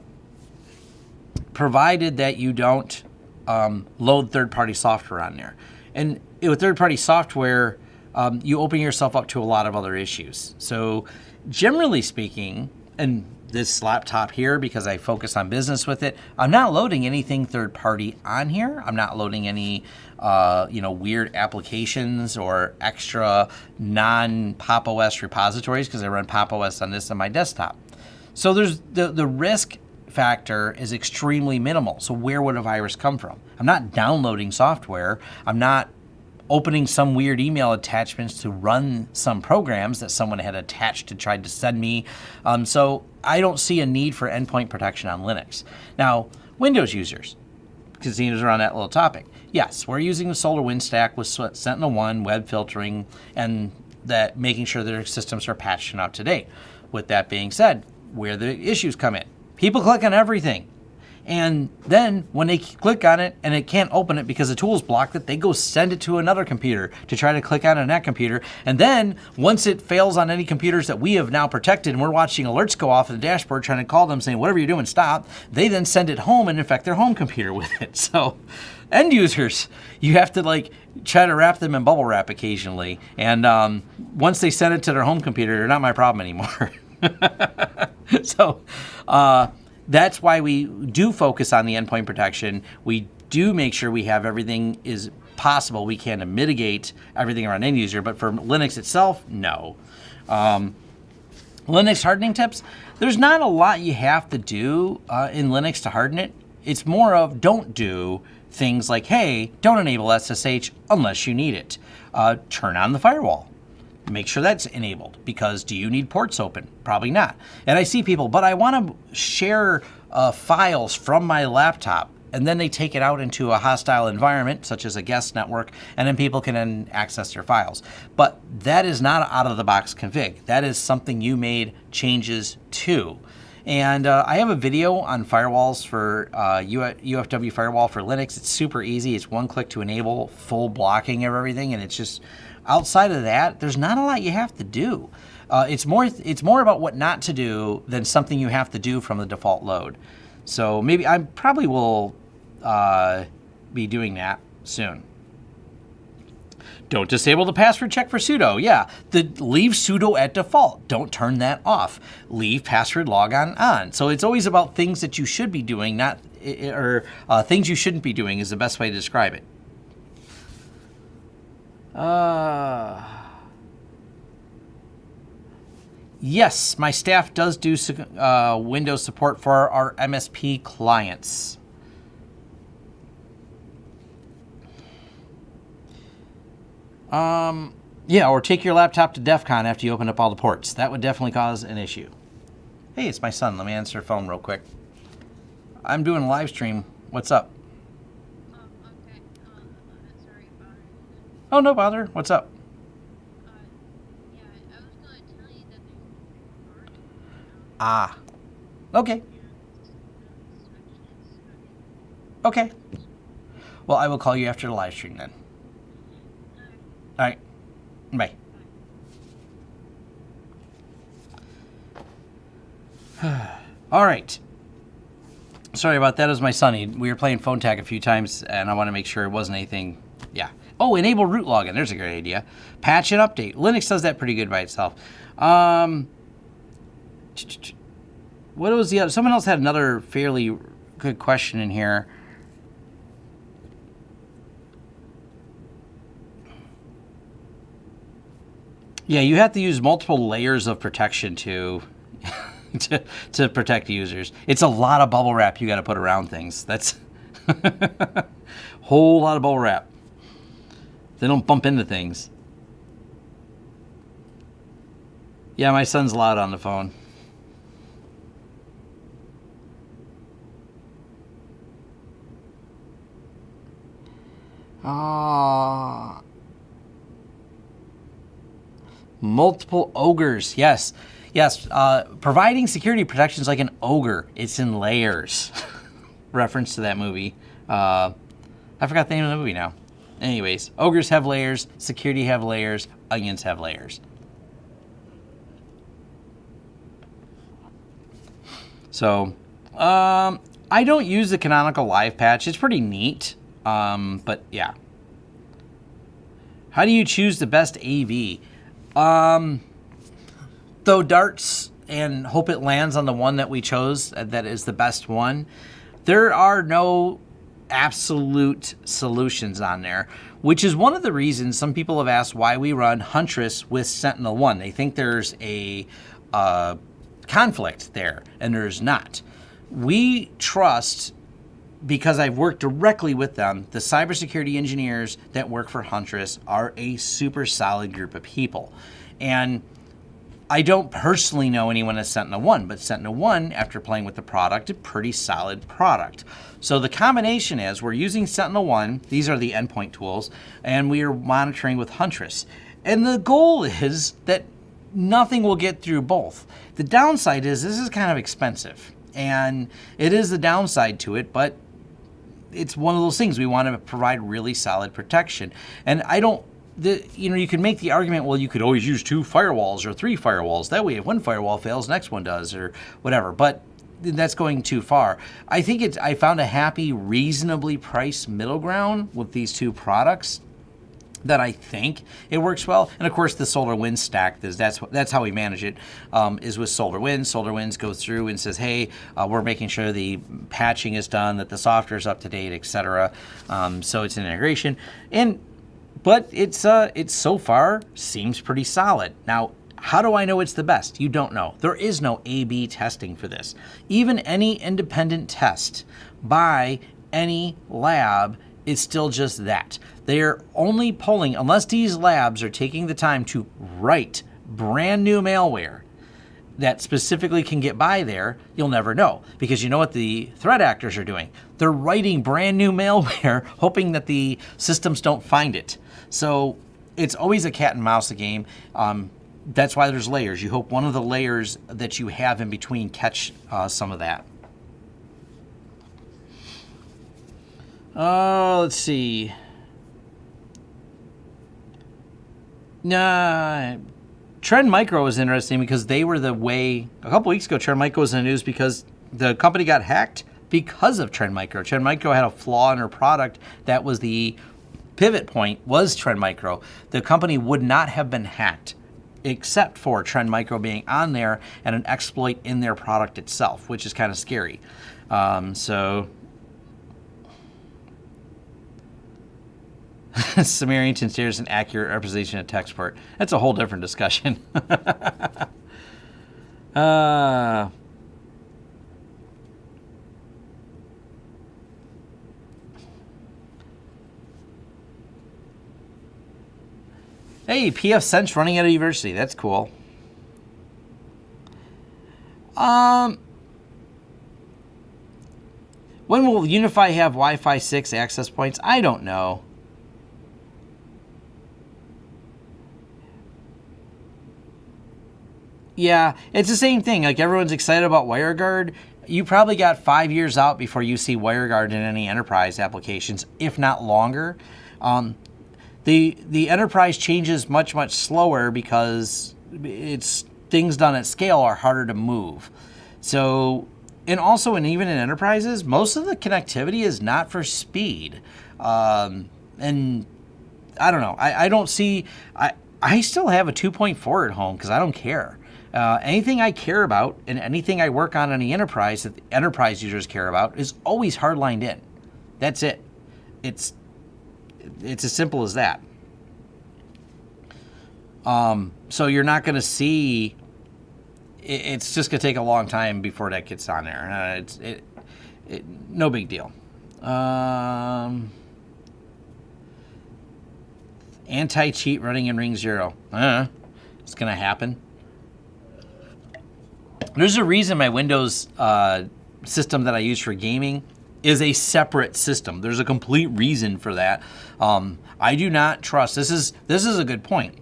you don't load third-party software on there. And with third-party software, you open yourself up to a lot of other issues. So generally speaking, and this laptop here, because I focus on business with it, I'm not loading anything third-party on here. I'm not loading any weird applications or extra non-Pop! OS repositories because I run Pop! OS on this on my desktop. So there's the risk factor is extremely minimal. So where would a virus come from? I'm not downloading software. I'm not opening some weird email attachments to run some programs that someone had attached to try to send me. So I don't see a need for endpoint protection on Linux. Now, Windows users, casinos are on that little topic. Yes, we're using the SolarWinds stack with Sentinel-1, web filtering, and that making sure their systems are patched and up to date. With that being said, where the issues come in. People click on everything. And then when they click on it and it can't open it because the tool's blocked it, they go send it to another computer to try to click on that computer. And then once it fails on any computers that we have now protected and we're watching alerts go off in the dashboard trying to call them saying, whatever you're doing, stop, they then send it home and infect their home computer with it. So end users, you have to like try to wrap them in bubble wrap occasionally. And once they send it to their home computer, they're not my problem anymore. So that's why we do focus on the endpoint protection. We do make sure we have everything is possible we can to mitigate everything around end user, but for Linux itself, no. Linux hardening tips, there's not a lot you have to do in Linux to harden it. It's more of don't do things like, hey, don't enable SSH unless you need it. Turn on the firewall. Make sure that's enabled, because do you need ports open? Probably not. And I see people, but I want to share files from my laptop, and then they take it out into a hostile environment, such as a guest network, and then people can then access their files. But that is not out-of-the-box config. That is something you made changes to. And I have a video on firewalls for UFW firewall for Linux. It's super easy. It's one click to enable full blocking of everything, and it's just outside of that, there's not a lot you have to do. It's more about what not to do than something you have to do from the default load. So maybe I probably will be doing that soon. Don't disable the password check for sudo. Yeah, leave sudo at default. Don't turn that off. Leave password logon on. So it's always about things that you should be doing, not things you shouldn't be doing is the best way to describe it. Yes, my staff does do Windows support for our MSP clients. Yeah, or take your laptop to DEF CON after you open up all the ports. That would definitely cause an issue. Hey, it's my son. Let me answer the phone real quick. I'm doing a live stream. What's up? Okay. Sorry about it. Oh, no bother. What's up? Yeah, I was going to tell you that there's Ah. Okay. Okay. Well, I will call you after the live stream then. All right. Bye. All right. Sorry about that. It was my son. We were playing phone tag a few times, and I want to make sure it wasn't anything. Yeah. Oh, enable root login. There's a great idea. Patch and update. Linux does that pretty good by itself. What was the other? Someone else had another fairly good question in here. Yeah, you have to use multiple layers of protection to protect users. It's a lot of bubble wrap you got to put around things. That's whole lot of bubble wrap. They don't bump into things. Yeah, my son's loud on the phone. Ah. Multiple ogres. Yes. Yes. Providing security protections like an ogre. It's in layers. Reference to that movie. I forgot the name of the movie now. Anyways, ogres have layers. Security have layers. Onions have layers. So, I don't use the canonical live patch. It's pretty neat. But yeah. How do you choose the best AV? Throw darts and hope it lands on the one that we chose that is the best one. There are no absolute solutions on there, which is one of the reasons some people have asked why we run Huntress with Sentinel-1. They think there's a conflict there, and there's not. We trust because I've worked directly with them, the cybersecurity engineers that work for Huntress are a super solid group of people. And I don't personally know anyone at Sentinel-1, but Sentinel-1, after playing with the product, a pretty solid product. So the combination is we're using Sentinel-1, these are the endpoint tools, and we are monitoring with Huntress. And the goal is that nothing will get through both. The downside is this is kind of expensive, and it is the downside to it, but it's one of those things. We want to provide really solid protection. And I don't, you can make the argument, well, you could always use 2 firewalls or 3 firewalls. That way, if one firewall fails, next one does, or whatever. But that's going too far. I think I found a happy, reasonably priced middle ground with these 2 products that I think it works well. And of course, the SolarWinds stack, that's how we manage it, is with SolarWinds. SolarWinds goes through and says, hey, we're making sure the patching is done, that the software is up to date, etc. So it's an integration. But it's so far seems pretty solid. Now, how do I know it's the best? You don't know. There is no A/B testing for this. Even any independent test by any lab is still just that. They are only pulling, unless these labs are taking the time to write brand new malware that specifically can get by there, you'll never know. Because you know what the threat actors are doing? They're writing brand new malware, hoping that the systems don't find it. So it's always a cat and mouse game. That's why there's layers. You hope one of the layers that you have in between catch some of that. Let's see. Trend Micro is interesting because they were a couple weeks ago, Trend Micro was in the news because the company got hacked because of Trend Micro. Trend Micro had a flaw in their product that was the pivot point, was Trend Micro. The company would not have been hacked except for Trend Micro being on there and an exploit in their product itself, which is kind of scary. Samaritan stares an accurate representation of text port. That's a whole different discussion. Hey, PF Sense running at a university. That's cool. When will UniFi have Wi-Fi 6 access points? I don't know. Yeah, it's the same thing. Like, everyone's excited about WireGuard. You probably got 5 years out before you see WireGuard in any enterprise applications, if not longer. The enterprise changes much, much slower because things done at scale are harder to move. So, and also, even in enterprises, most of the connectivity is not for speed. And I don't know. I don't see. I still have a 2.4 at home because I don't care. Anything I care about and anything I work on the enterprise that the enterprise users care about is always hardlined in. That's it. It's as simple as that. So you're not going to see. It's just going to take a long time before that gets on there. No big deal. Anti-cheat running in Ring 0. It's going to happen. There's a reason my Windows system that I use for gaming is a separate system. There's a complete reason for that. I do not trust. This is a good point.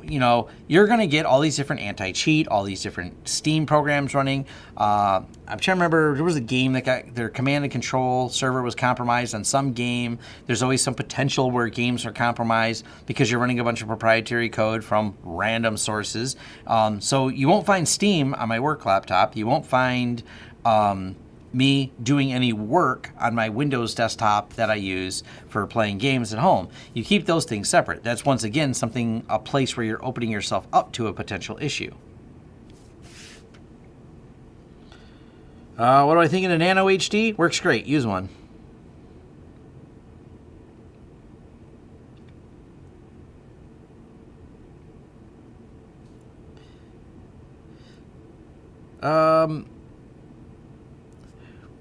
You're going to get all these different anti-cheat, all these different Steam programs running. I'm trying to remember, there was a game that got their command and control server was compromised on some game. There's always some potential where games are compromised because you're running a bunch of proprietary code from random sources. So you won't find Steam on my work laptop. You won't find me doing any work on my Windows desktop that I use for playing games at home. You keep those things separate. That's, once again, a place where you're opening yourself up to a potential issue. What do I think of the Nano HD? Works great. Use one.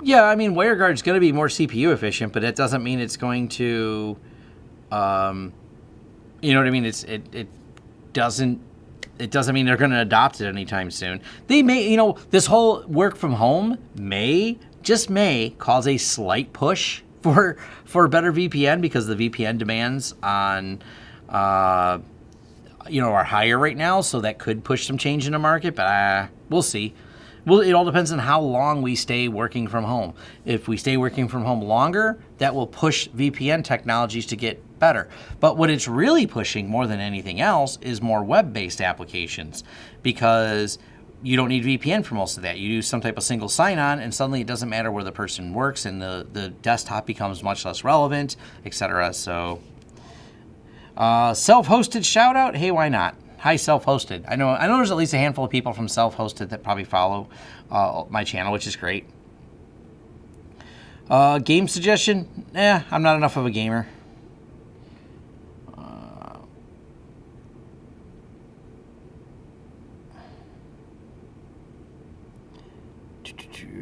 Yeah, I mean, WireGuard's going to be more CPU efficient, but it doesn't mean it's going to, you know what I mean? It doesn't mean they're going to adopt it anytime soon. They may, you know, this whole work from home may cause a slight push for better VPN, because the VPN demands on, you know, are higher right now. So that could push some change in the market, but we'll see. Well, it all depends on how long we stay working from home. If we stay working from home longer, that will push VPN technologies to get better. But what it's really pushing more than anything else is more web-based applications, because you don't need VPN for most of that. You do some type of single sign-on, and suddenly it doesn't matter where the person works, and the desktop becomes much less relevant, etc. So, self-hosted shout-out? Hey, why not? Hi, self-hosted. I know there's at least a handful of people from self-hosted that probably follow my channel, which is great. Game suggestion? I'm not enough of a gamer.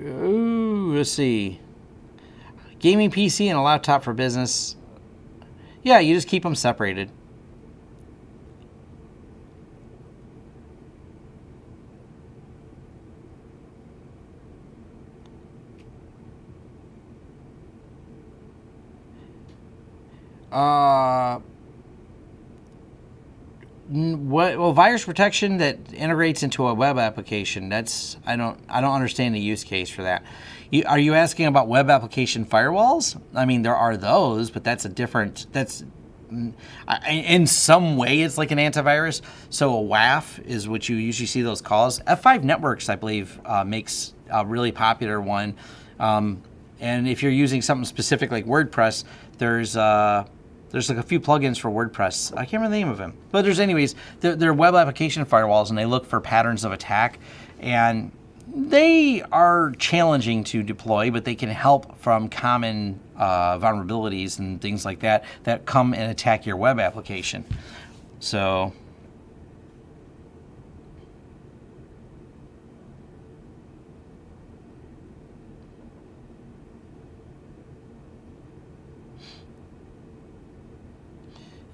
Let's see. Gaming PC and a laptop for business. Yeah, you just keep them separated. Well, virus protection that integrates into a web application. That's I don't understand the use case for that. Are you asking about web application firewalls? I mean, there are those, but that's a different. That's in some way it's like an antivirus. So a WAF is what you usually see those calls. F5 Networks, I believe, makes a really popular one. And if you're using something specific like WordPress, there's like a few plugins for WordPress. I can't remember the name of them. But they're web application firewalls, and they look for patterns of attack. And they are challenging to deploy, but they can help from common vulnerabilities and things like that come and attack your web application. So...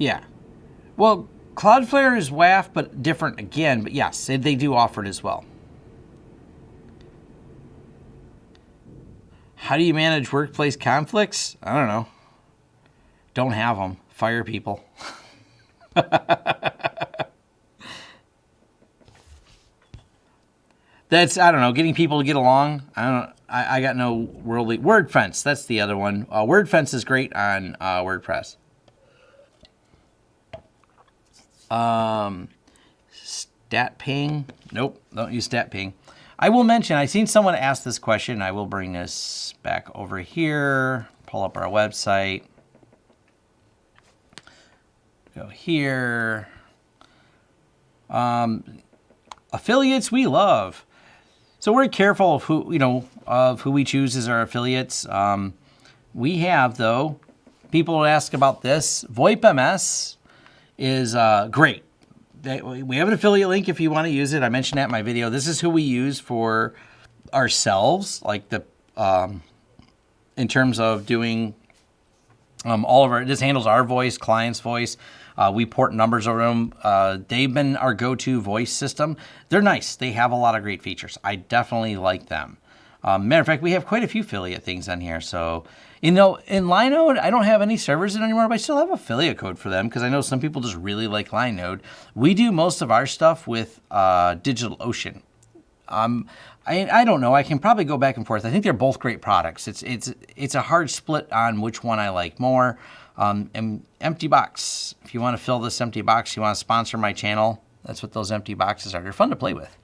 yeah. Well, Cloudflare is WAF, but different again. But yes, they do offer it as well. How do you manage workplace conflicts? I don't know. Don't have them. Fire people. That's, I don't know, getting people to get along. I got no worldly... WordFence, that's the other one. WordFence is great on WordPress. StatPing. Nope, don't use StatPing. I will mention, I've seen someone ask this question. I will bring this back over here. Pull up our website. Go here. Affiliates we love. So we're careful of who we choose as our affiliates. We have, though, people ask about this. VoIP MS is great. We have an affiliate link if you want to use it. I mentioned that in my video. This is who we use for ourselves, like in terms of doing all of our. This handles our voice, client's voice. We port numbers over them. They've been our go-to voice system. They're nice. They have a lot of great features. I definitely like them. Matter of fact, we have quite a few affiliate things on here. So, in Linode, I don't have any servers in anymore, but I still have affiliate code for them because I know some people just really like Linode. We do most of our stuff with DigitalOcean. I don't know. I can probably go back and forth. I think they're both great products. It's a hard split on which one I like more. And Empty Box. If you want to fill this empty box, you want to sponsor my channel, that's what those empty boxes are. They're fun to play with.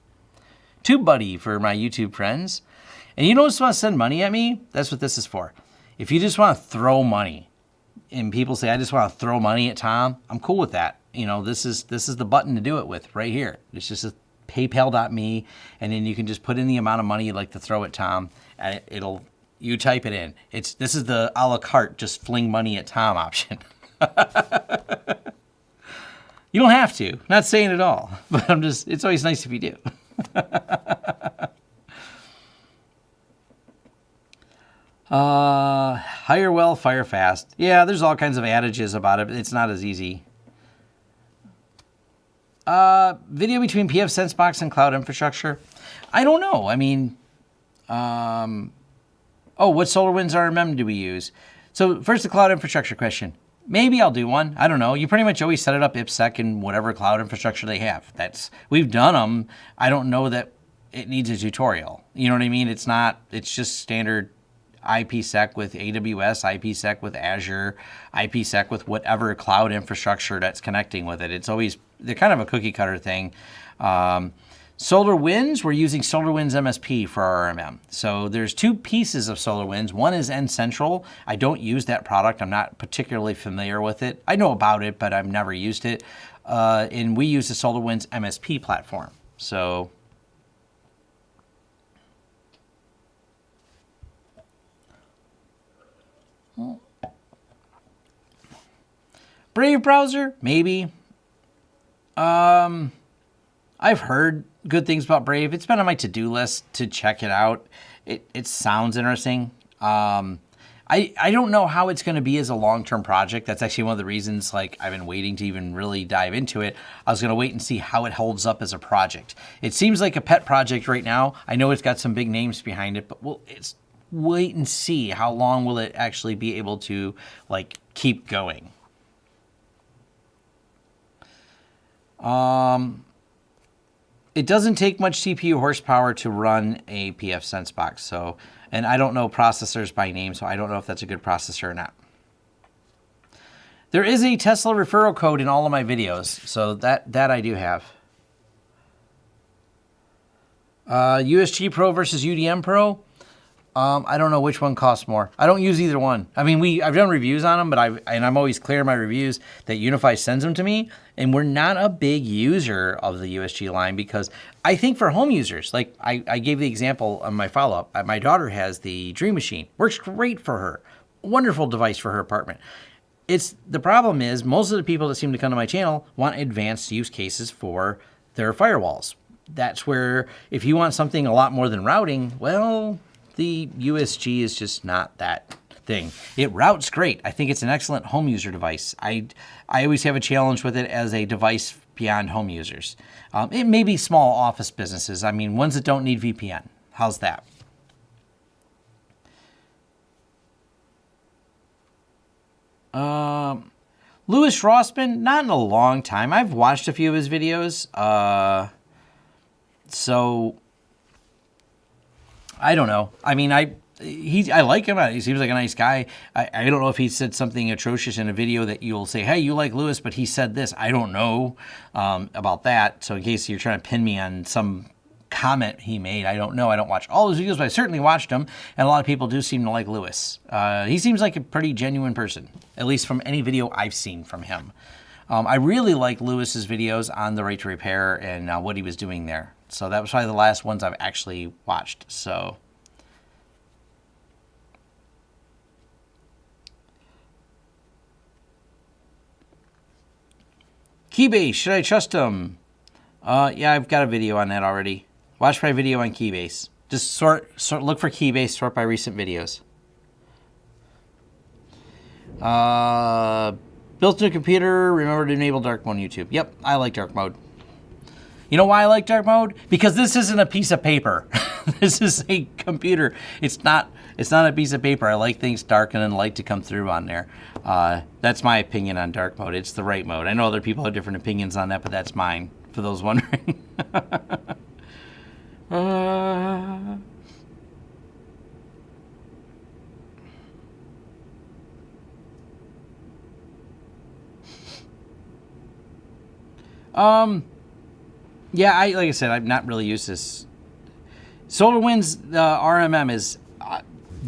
TubeBuddy for my YouTube friends. And you don't just want to send money at me? That's what this is for. If you just want to throw money, and people say, I just want to throw money at Tom, I'm cool with that. This is the button to do it with right here. It's just paypal.me, and then you can just put in the amount of money you'd like to throw at Tom, and you type it in. This is the a la carte, just fling money at Tom option. You don't have to. Not saying it all, but it's always nice if you do. Hire well, fire fast. Yeah, there's all kinds of adages about it, but it's not as easy. Video between PF SenseBox and cloud infrastructure. I don't know. I mean, what SolarWinds RMM do we use? So first, the cloud infrastructure question. Maybe I'll do one. I don't know. You pretty much always set it up IPsec in whatever cloud infrastructure they have. We've done them. I don't know that it needs a tutorial. You know what I mean? It's just standard IPsec with AWS, IPsec with Azure, IPsec with whatever cloud infrastructure that's connecting with it. They're kind of a cookie cutter thing. SolarWinds, we're using SolarWinds MSP for our RMM. So there's two pieces of SolarWinds. One is N-Central. I don't use that product. I'm not particularly familiar with it. I know about it, but I've never used it. And we use the SolarWinds MSP platform. So Brave browser, maybe. I've heard good things about Brave. It's been on my to-do list to check it out. It sounds interesting. I don't know how it's going to be as a long-term project. That's actually one of the reasons I've been waiting to even really dive into it. I was going to wait and see how it holds up as a project. It seems like a pet project right now. I know it's got some big names behind it, but it's wait and see how long will it actually be able to keep going. It doesn't take much CPU horsepower to run a PF SenseBox. And I don't know processors by name, so I don't know if that's a good processor or not. There is a Tesla referral code in all of my videos, so that I do have. USG Pro versus UDM Pro. I don't know which one costs more. I don't use either one. I mean, I've done reviews on them, but I'm always clear in my reviews that UniFi sends them to me, and we're not a big user of the USG line because I think for home users, I gave the example on my follow-up. My daughter has the Dream Machine. Works great for her. Wonderful device for her apartment. The problem is most of the people that seem to come to my channel want advanced use cases for their firewalls. That's where if you want something a lot more than routing, well, the USG is just not that thing. It routes great. I think it's an excellent home user device. I always have a challenge with it as a device beyond home users. It may be small office businesses. I mean, ones that don't need VPN. How's that? Louis Rossman, not in a long time. I've watched a few of his videos. So I don't know. I mean, I like him. He seems like a nice guy. I don't know if he said something atrocious in a video that you'll say, hey, you like Louis, but he said this. I don't know about that. So in case you're trying to pin me on some comment he made, I don't know. I don't watch all his videos, but I certainly watched them. And a lot of people do seem to like Louis. He seems like a pretty genuine person, at least from any video I've seen from him. I really like Louis's videos on the Right to Repair and what he was doing there. So that was probably the last ones I've actually watched. So Keybase, should I trust him? Yeah, I've got a video on that already. Watch my video on Keybase. Just look for Keybase, sort by recent videos. Built in a computer, remember to enable dark mode on YouTube. Yep, I like dark mode. You know why I like dark mode? Because this isn't a piece of paper. This is a computer. It's not a piece of paper. I like things dark and then light to come through on there. That's my opinion on dark mode. It's the right mode. I know other people have different opinions on that, but that's mine, for those wondering. Yeah, like I said, I've not really used this. SolarWinds RMM is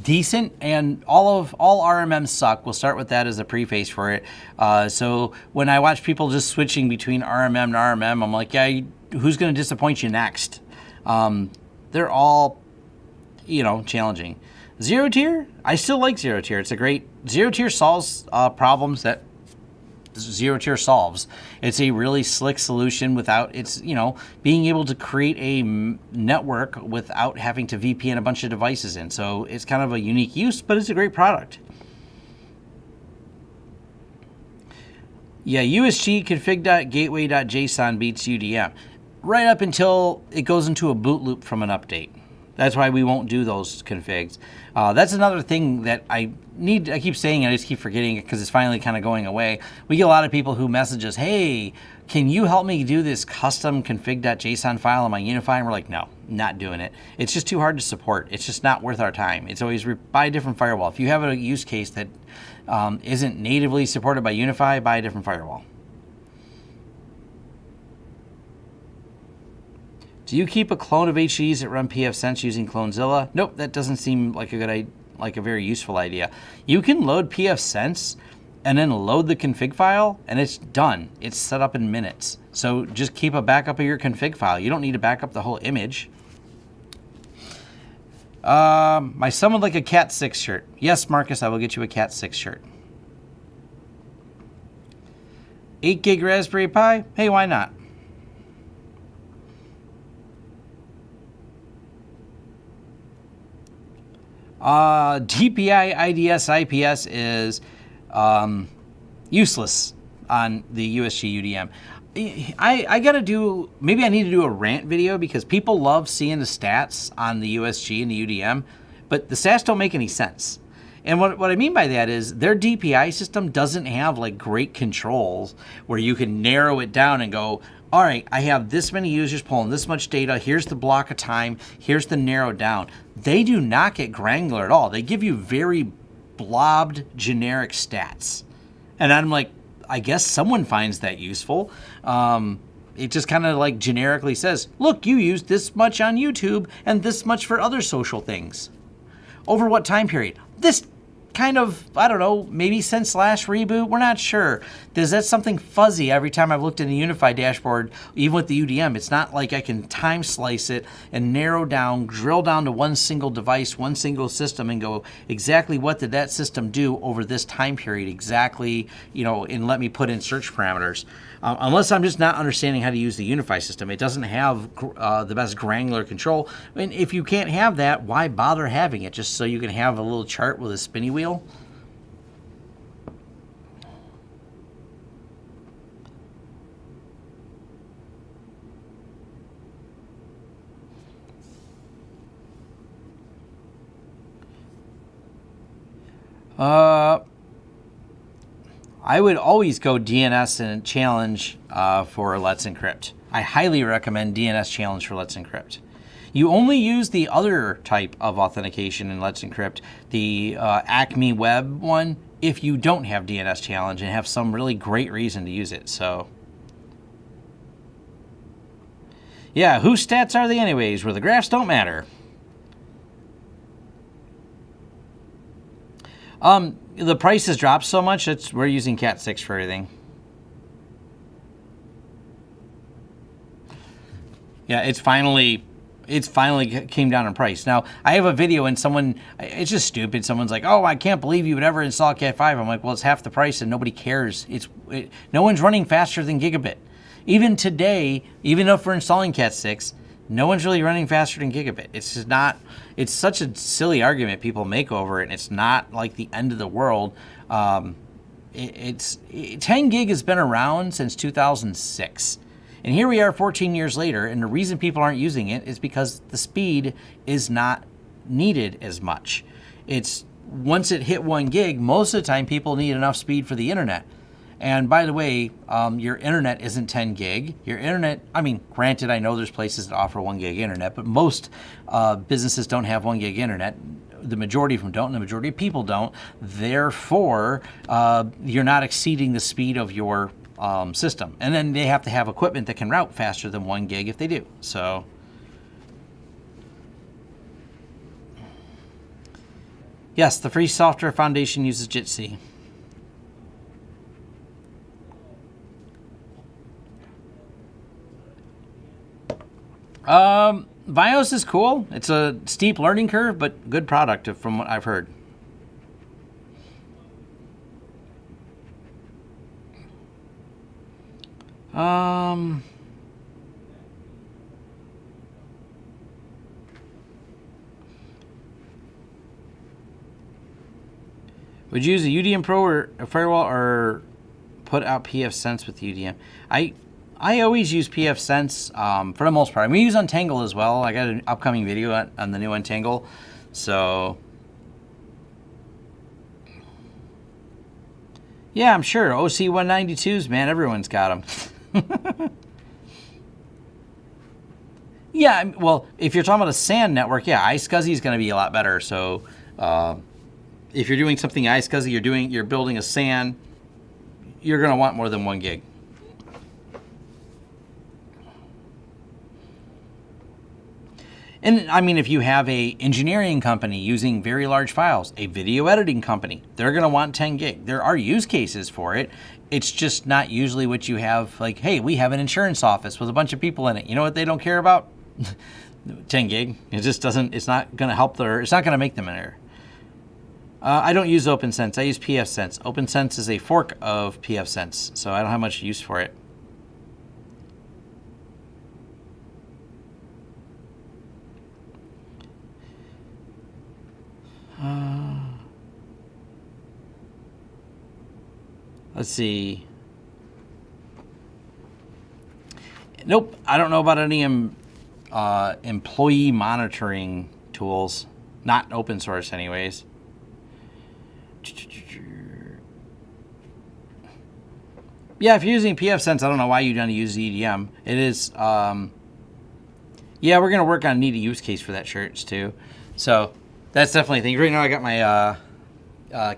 decent, and all RMMs suck. We'll start with that as a preface for it. So when I watch people just switching between RMM and RMM, I'm like, yeah, who's going to disappoint you next? They're all, challenging. Zero tier, I still like zero tier. It's a great zero tier solves problems that Zero Tier solves. It's a really slick solution without being able to create a network without having to VPN a bunch of devices in. So it's kind of a unique use, but it's a great product. Yeah, USG config.gateway.json beats UDM. Right up until it goes into a boot loop from an update. That's why we won't do those configs. That's another thing that I keep saying, and I just keep forgetting it because it's finally kind of going away. We get a lot of people who message us, hey, can you help me do this custom config.json file on my UniFi? And we're like, no, not doing it. It's just too hard to support. It's just not worth our time. It's always buy a different firewall. If you have a use case that isn't natively supported by UniFi, buy a different firewall. Do you keep a clone of HDs that run pfSense using Clonezilla? Nope, that doesn't seem like a very useful idea. You can load pfSense and then load the config file, and it's done. It's set up in minutes. So just keep a backup of your config file. You don't need to back up the whole image. My son would like a Cat 6 shirt. Yes, Marcus, I will get you a Cat 6 shirt. 8 gig Raspberry Pi? Hey, why not? DPI IDS IPS is useless on the USG UDM. I gotta do, maybe I need to do a rant video because people love seeing the stats on the USG and the UDM, but the stats don't make any sense. And what I mean by that is their DPI system doesn't have like great controls where you can narrow it down and go, all right, I have this many users pulling this much data. Here's the block of time. Here's the narrow down. They do not get granular at all. They give you very blobbed generic stats. And I'm like, I guess someone finds that useful. It just kind of like generically says, look, you used this much on YouTube and this much for other social things. Over what time period? This kind of, I don't know, maybe since last reboot, we're not sure. Does that something fuzzy every time I've looked in the UniFi dashboard, even with the UDM? It's not like I can time slice it and narrow down, drill down to one single device, one single system and go exactly what did that system do over this time period exactly, and let me put in search parameters. Unless I'm just not understanding how to use the UniFi system. It doesn't have the best granular control. And if you can't have that, why bother having it? Just so you can have a little chart with a spinny wheel? I would always go DNS and challenge for Let's Encrypt. I highly recommend DNS challenge for Let's Encrypt. You only use the other type of authentication in Let's Encrypt, the Acme Web one, if you don't have DNS challenge and have some really great reason to use it. So, yeah, whose stats are they anyways, where the graphs don't matter? The price has dropped so much, we're using Cat 6 for everything. Yeah, it's finally came down in price. Now, I have a video and it's just stupid. Someone's like, oh, I can't believe you would ever install Cat 5. I'm like, well, it's half the price and nobody cares. No one's running faster than gigabit. Even today, even if we're installing Cat 6, no one's really running faster than gigabit. It's just not, it's such a silly argument people make over it, and it's not like the end of the world. 10 gig has been around since 2006. And here we are 14 years later, and the reason people aren't using it is because the speed is not needed as much. Once it hit 1 gig, most of the time people need enough speed for the internet. And by the way, your internet isn't 10 gig. Your internet, granted, I know there's places that offer 1 gig internet, but most businesses don't have 1 gig internet. The majority of them don't, and the majority of people don't. Therefore, you're not exceeding the speed of your system. And then they have to have equipment that can route faster than 1 gig if they do. So, yes, the Free Software Foundation uses Jitsi. BIOS is cool. It's a steep learning curve, but good product from what I've heard. Would you use a UDM Pro or a firewall, or put out pfSense with UDM? I always use pfSense for the most part. We use Untangle as well. I got an upcoming video on the new Untangle. So, yeah, I'm sure. OC 192s, man, everyone's got them. Yeah, well, if you're talking about a SAN network, yeah, iSCSI is going to be a lot better. So, if you're doing something iSCSI, you're building a SAN, you're going to want more than 1 gig. And I mean, if you have a engineering company using very large files, a video editing company, they're going to want 10 gig. There are use cases for it. It's just not usually what you have. Like, hey, we have an insurance office with a bunch of people in it. You know what they don't care about? 10 gig. It just doesn't. It's not going to help it's not going to make them an error. I don't use OpenSense. I use pfSense. OpenSense is a fork of pfSense, so I don't have much use for it. Let's see. Nope, I don't know about any employee monitoring tools. Not open source anyways. Yeah, if you're using pfSense, I don't know why you'd want to use EDM. It is, yeah, we're going to work on a needy use case for that shirts too. So that's definitely a thing. Right now I got my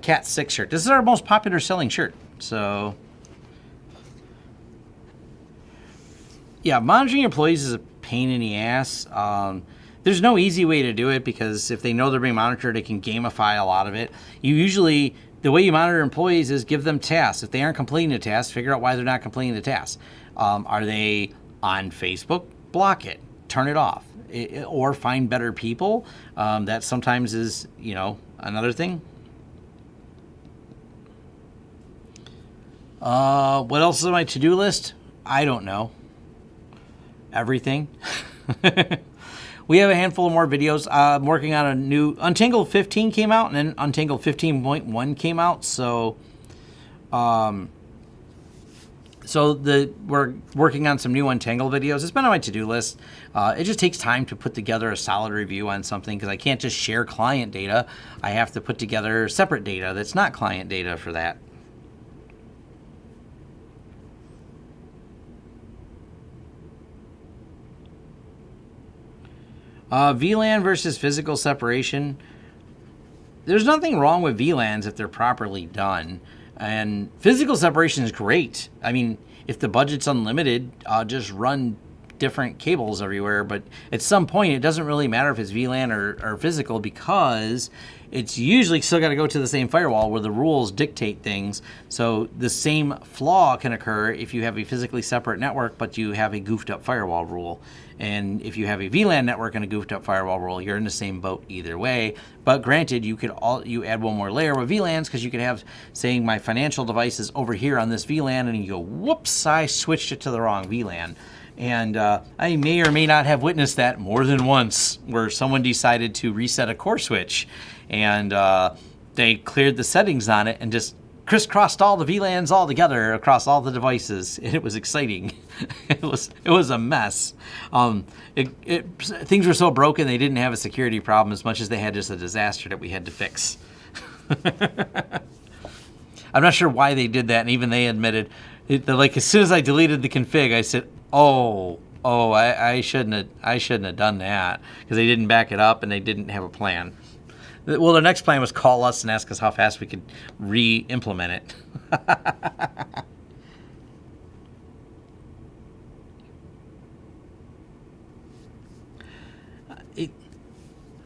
Cat 6 shirt. This is our most popular selling shirt. So, yeah, monitoring employees is a pain in the ass. There's no easy way to do it because if they know they're being monitored, they can gamify a lot of it. The way you monitor employees is give them tasks. If they aren't completing the task, figure out why they're not completing the task. Are they on Facebook? Block it. Turn it off. Or find better people. That sometimes is, another thing. What else is on my to-do list? I don't know. Everything. We have a handful of more videos. I'm working on a new Untangled 15 came out, and then Untangled 15.1 came out. So, we're working on some new Untangled videos. It's been on my to-do list. It just takes time to put together a solid review on something because I can't just share client data. I have to put together separate data that's not client data for that. VLAN versus physical separation. There's nothing wrong with VLANs if they're properly done. And physical separation is great. I mean, if the budget's unlimited, just run different cables everywhere. But at some point, it doesn't really matter if it's VLAN or physical because it's usually still got to go to the same firewall where the rules dictate things. So the same flaw can occur if you have a physically separate network, but you have a goofed up firewall rule. And if you have a VLAN network and a goofed up firewall rule, you're in the same boat either way. But granted, you add one more layer with VLANs because you could have, saying my financial device is over here on this VLAN, and you go, whoops, I switched it to the wrong VLAN. And I may or may not have witnessed that more than once, where someone decided to reset a core switch, and they cleared the settings on it and just crisscrossed all the VLANs all together across all the devices, and it was exciting. It was a mess. Things were so broken they didn't have a security problem as much as they had just a disaster that we had to fix. I'm not sure why they did that, and even they admitted they're like, as soon as I deleted the config, I said, I shouldn't have done that because they didn't back it up and they didn't have a plan. Well, their next plan was call us and ask us how fast we could re-implement it.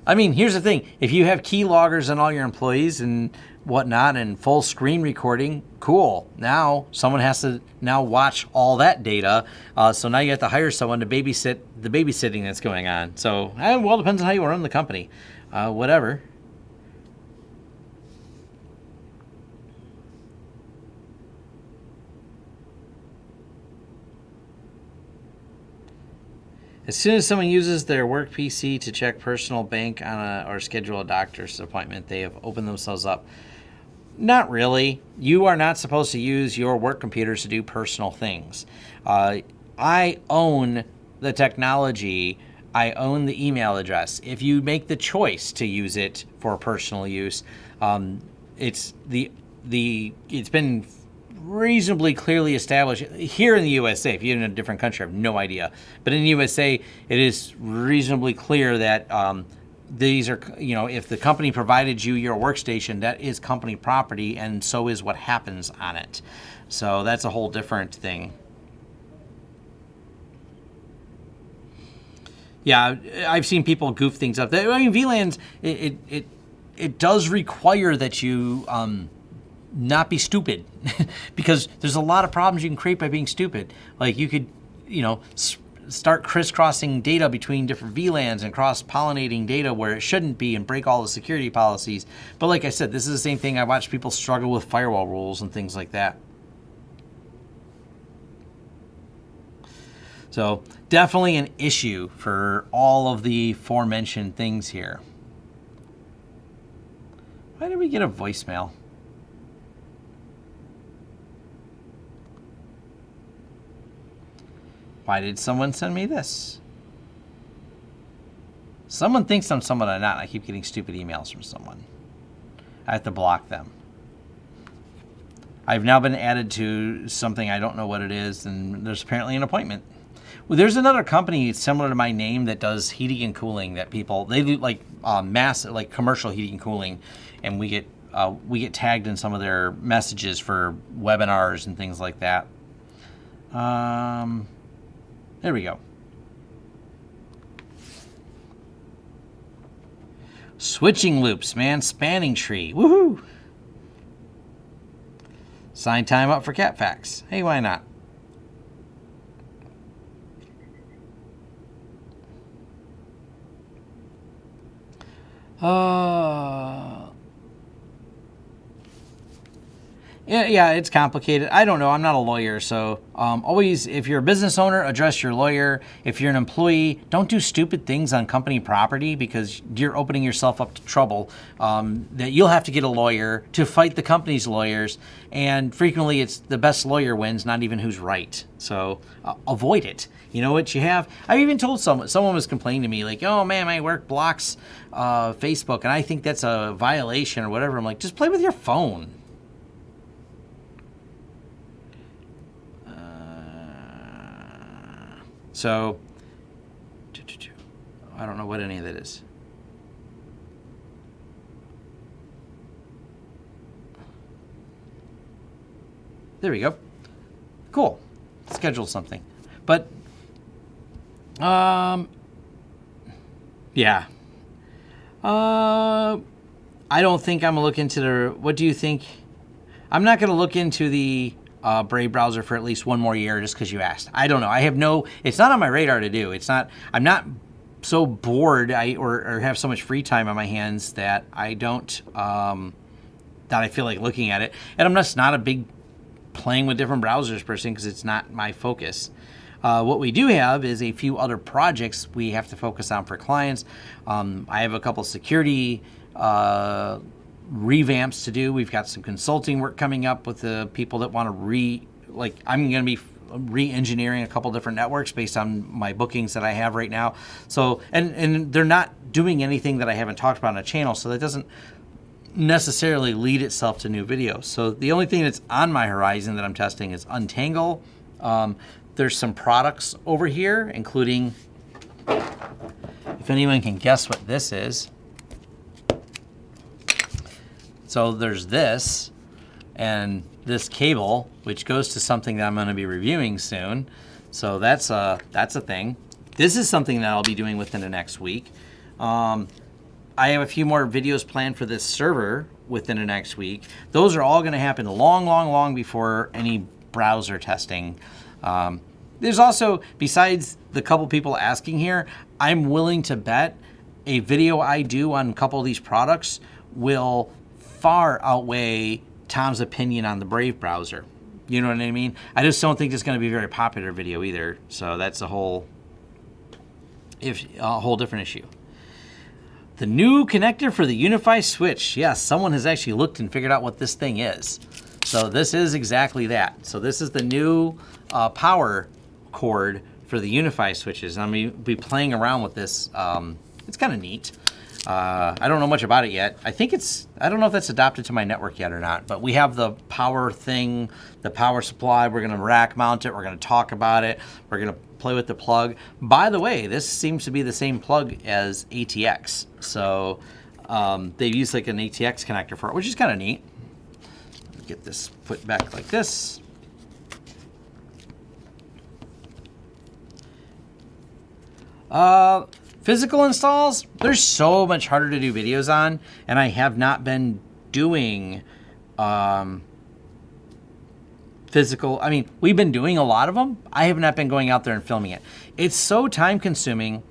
I mean, here's the thing. If you have key loggers on all your employees and whatnot and full screen recording, cool. Now someone has to now watch all that data. So now you have to hire someone to babysit the babysitting that's going on. So, well, it depends on how you run the company. Whatever. As soon as someone uses their work PC to check personal bank or schedule a doctor's appointment, they have opened themselves up. Not really. You are not supposed to use your work computers to do personal things. I own the technology. I own the email address. If you make the choice to use it for personal use, it's been reasonably clearly established here in the USA. If you're in a different country, I have no idea. But in the USA, it is reasonably clear that these are, if the company provided you your workstation, that is company property, and so is what happens on it. So that's a whole different thing. Yeah, I've seen people goof things up. I mean, VLANs, it does require that you not be stupid because there's a lot of problems you can create by being stupid. Like you could, start crisscrossing data between different VLANs and cross-pollinating data where it shouldn't be and break all the security policies. But like I said, this is the same thing. I watch people struggle with firewall rules and things like that. So definitely an issue for all of the aforementioned things here. Why did we get a voicemail? Why did someone send me this? Someone thinks I'm someone I'm not. I keep getting stupid emails from someone. I have to block them. I've now been added to something I don't know what it is, and there's apparently an appointment. Well, there's another company similar to my name that does heating and cooling. They do like like commercial heating and cooling, and we get tagged in some of their messages for webinars and things like that. There we go. Switching loops, man. Spanning tree. Woohoo! Sign time up for cat facts. Hey, why not? Yeah, it's complicated. I don't know. I'm not a lawyer, so always, if you're a business owner, address your lawyer. If you're an employee, don't do stupid things on company property because you're opening yourself up to trouble. That you'll have to get a lawyer to fight the company's lawyers, and frequently it's the best lawyer wins, not even who's right. So avoid it. You know what you have? I even told someone was complaining to me like, oh man, my work blocks Facebook, and I think that's a violation or whatever. I'm like, just play with your phone. So, I don't know what any of that is. There we go. Cool. Schedule something. But, yeah. I don't think I'm going to look into the, what do you think? I'm not going to look into the Brave browser for at least one more year just because you asked. I don't know. I have no, it's not on my radar to do. It's not, I'm not so bored or have so much free time on my hands that I don't, that I feel like looking at it. And I'm just not a big playing with different browsers person because it's not my focus. What we do have is a few other projects we have to focus on for clients. I have a couple security revamps to do. We've got some consulting work coming up with the people that want to I'm going to be re-engineering a couple different networks based on my bookings that I have right now. So, and they're not doing anything that I haven't talked about on a channel, so that doesn't necessarily lead itself to new videos. So the only thing that's on my horizon that I'm testing is Untangle. There's some products over here, including, if anyone can guess what this is. So there's this and this cable, which goes to something that I'm going to be reviewing soon. So that's a thing. This is something that I'll be doing within the next week. I have a few more videos planned for this server within the next week. Those are all going to happen long before any browser testing. There's also, besides the couple people asking here, I'm willing to bet a video I do on a couple of these products will far outweigh Tom's opinion on the Brave browser. You know what I mean? I just don't think it's going to be a very popular video either. So that's a whole if a whole different issue. The new connector for the UniFi switch. Yes, someone has actually looked and figured out what this thing is. So this is exactly that. So this is the new power cord for the UniFi switches. I'm going to be playing around with this. It's kind of neat. I don't know much about it yet. I don't know if that's adopted to my network yet or not, but we have the power thing, the power supply. We're going to rack mount it. We're going to talk about it. We're going to play with the plug. By the way, this seems to be the same plug as ATX. So they've used like an ATX connector for it, which is kind of neat. Get this put back like this. Physical installs, they're so much harder to do videos on, and I have not been doing physical. I mean, we've been doing a lot of them. I have not been going out there and filming it. It's so time consuming,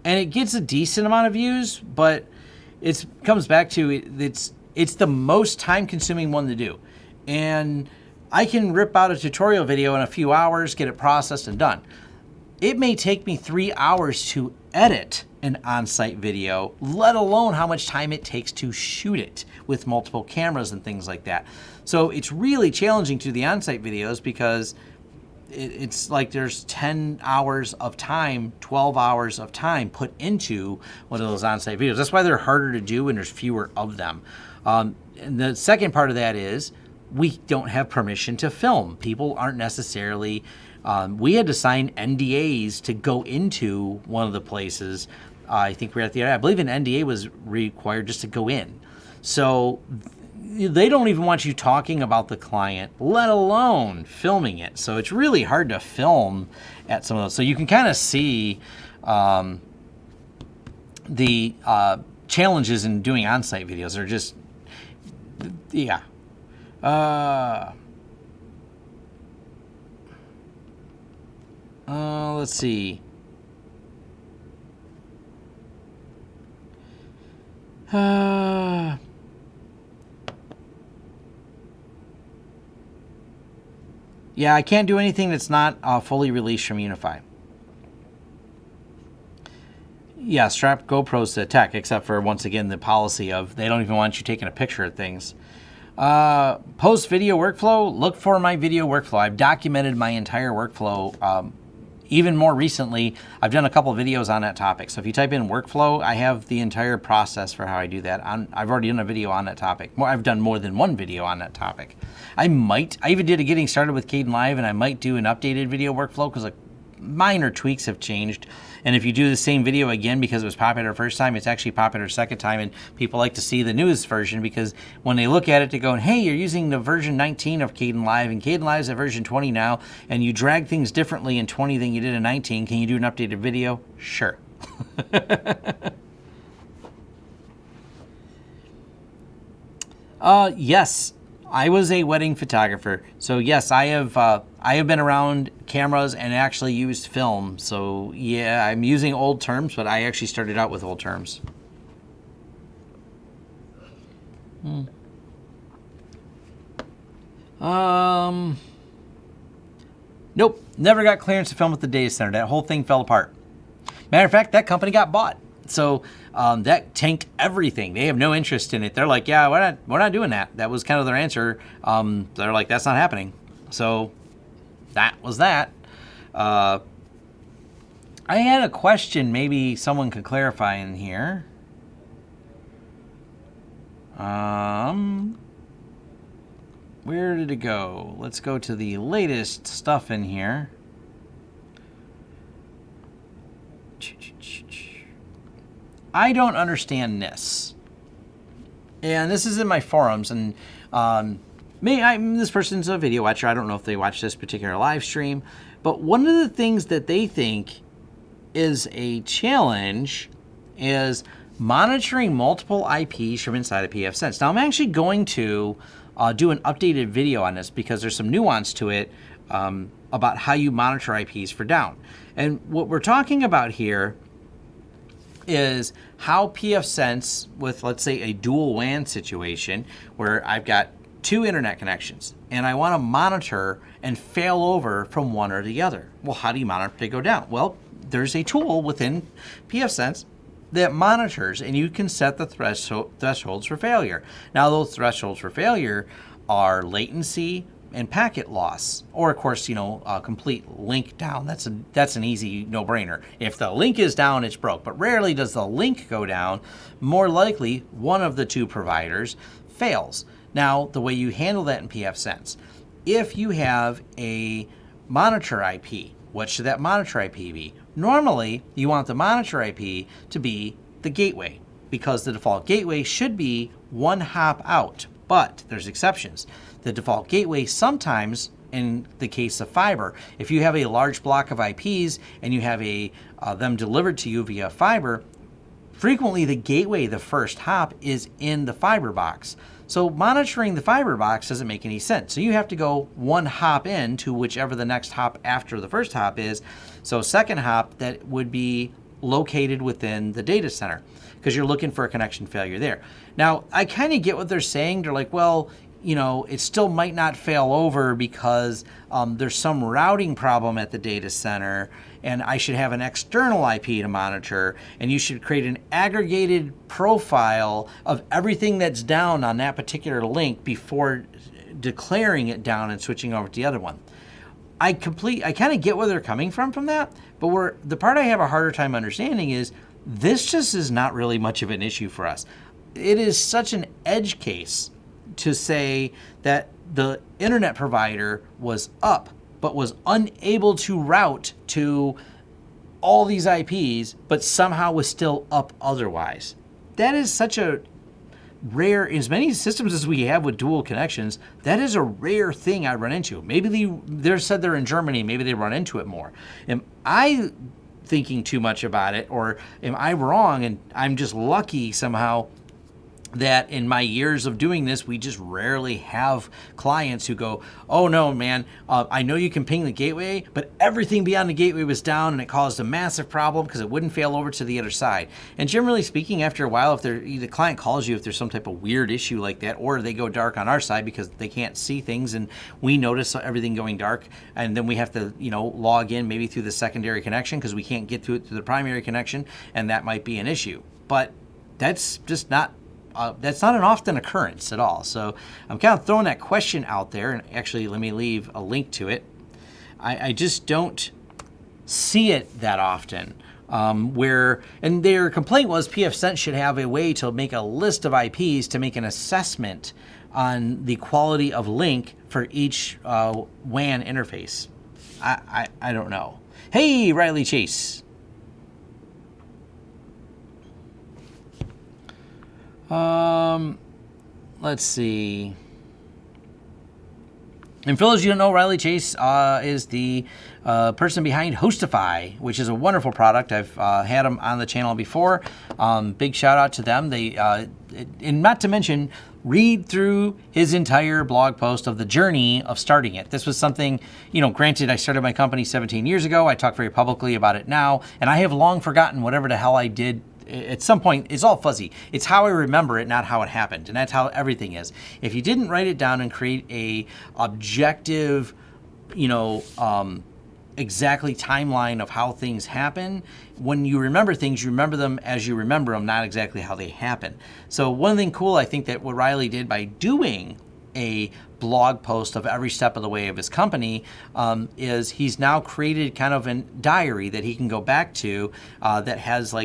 and it gets a decent amount of views, but it comes back to it's the most time consuming one to do. And I can rip out a tutorial video in a few hours, get it processed and done. It may take me 3 hours to edit an on-site video, let alone how much time it takes to shoot it with multiple cameras and things like that. So it's really challenging to do the on-site videos because it's like there's 10 hours of time, 12 hours of time put into one of those on-site videos. That's why they're harder to do and there's fewer of them. And the second part of that is we don't have permission to film. People aren't necessarily... we had to sign NDAs to go into one of the places. I think we're at the... I believe an NDA was required just to go in. So they don't even want you talking about the client, let alone filming it. So it's really hard to film at some of those. So you can kind of see the challenges in doing on-site videos. They're just... Yeah. Let's see. Yeah, I can't do anything that's not fully released from UniFi. Yeah, strap GoPros to tech, except for, once again, the policy of they don't even want you taking a picture of things. Post video workflow, look for my video workflow. I've documented my entire workflow. Even more recently, I've done a couple videos on that topic. So if you type in workflow, I have the entire process for how I do that. I've already done a video on that topic. I've done more than one video on that topic. I even did a getting started with Kdenlive, and I might do an updated video workflow because minor tweaks have changed. And if you do the same video again because it was popular the first time, it's actually popular second time, and people like to see the newest version because when they look at it, they go, hey, you're using the version 19 of Kdenlive, and Kdenlive's at version 20 now, and you drag things differently in 20 than you did in 19. Can you do an updated video? Sure. Yes. I was a wedding photographer, so yes, I have been around cameras and actually used film. So yeah, I'm using old terms, but I actually started out with old terms. Nope, never got clearance to film at the data center. That whole thing fell apart. Matter of fact, that company got bought. So that tanked everything. They have no interest in it. They're like, yeah, we're not doing that. That was kind of their answer. They're like, that's not happening. So that was that. I had a question. Maybe someone could clarify in here. Where did it go? Let's go to the latest stuff in here. I don't understand this. And this is in my forums, and this person's a video watcher. I don't know if they watch this particular live stream, but one of the things that they think is a challenge is monitoring multiple IPs from inside of pfSense. Now, I'm actually going to do an updated video on this because there's some nuance to it about how you monitor IPs for down. And what we're talking about here is how pfSense with, let's say, a dual WAN situation where I've got two internet connections and I want to monitor and fail over from one or the other. Well, how do you monitor to go down? Well, there's a tool within pfSense that monitors, and you can set the thresholds for failure. Now, those thresholds for failure are latency and packet loss, or of course, a complete link down. That's an easy no-brainer. If the link is down, it's broke. But rarely does the link go down. More likely, one of the two providers fails. Now, the way you handle that in pfSense, if you have a monitor IP, what should that monitor IP be? Normally, you want the monitor IP to be the gateway, because the default gateway should be one hop out. But there's exceptions. The default gateway sometimes, in the case of fiber, if you have a large block of IPs and you have them delivered to you via fiber, frequently the gateway, the first hop, is in the fiber box. So monitoring the fiber box doesn't make any sense. So you have to go one hop in to whichever the next hop after the first hop is. So second hop, that would be located within the data center, because you're looking for a connection failure there. Now, I kind of get what they're saying. They're like, well, it still might not fail over because there's some routing problem at the data center, and I should have an external IP to monitor, and you should create an aggregated profile of everything that's down on that particular link before declaring it down and switching over to the other one. I kind of get where they're coming from that, but the part I have a harder time understanding is this just is not really much of an issue for us. It is such an edge case to say that the internet provider was up but was unable to route to all these IPs, but somehow was still up otherwise. That is such a rare, as many systems as we have with dual connections, that is a rare thing I run into. Maybe they said they're in Germany, maybe they run into it more. Am I thinking too much about it, or am I wrong and I'm just lucky somehow that in my years of doing this, we just rarely have clients who go, oh no, man, I know you can ping the gateway, but everything beyond the gateway was down and it caused a massive problem because it wouldn't fail over to the other side. And generally speaking, after a while, if the client calls you if there's some type of weird issue like that, or they go dark on our side because they can't see things and we notice everything going dark, and then we have to, log in maybe through the secondary connection because we can't get through it through the primary connection, and that might be an issue. But that's just not that's not an often occurrence at all. So I'm kind of throwing that question out there, and actually let me leave a link to it. I just don't see it that often. And their complaint was pfSense should have a way to make a list of IPs to make an assessment on the quality of link for each WAN interface. I don't know. Hey, Riley Chase. Let's see. And for those of you who don't know, Riley Chase is the person behind HostiFi, which is a wonderful product. I've had them on the channel before. Big shout out to them. And not to mention, read through his entire blog post of the journey of starting it. This was something, granted, I started my company 17 years ago. I talk very publicly about it now, and I have long forgotten whatever the hell I did. At some point, it's all fuzzy. It's how I remember it, not how it happened. And that's how everything is. If you didn't write it down and create a objective, exactly timeline of how things happen, when you remember things, you remember them as you remember them, not exactly how they happen. So one thing cool, I think, that what Riley did by doing a blog post of every step of the way of his company is he's now created kind of a diary that he can go back to that has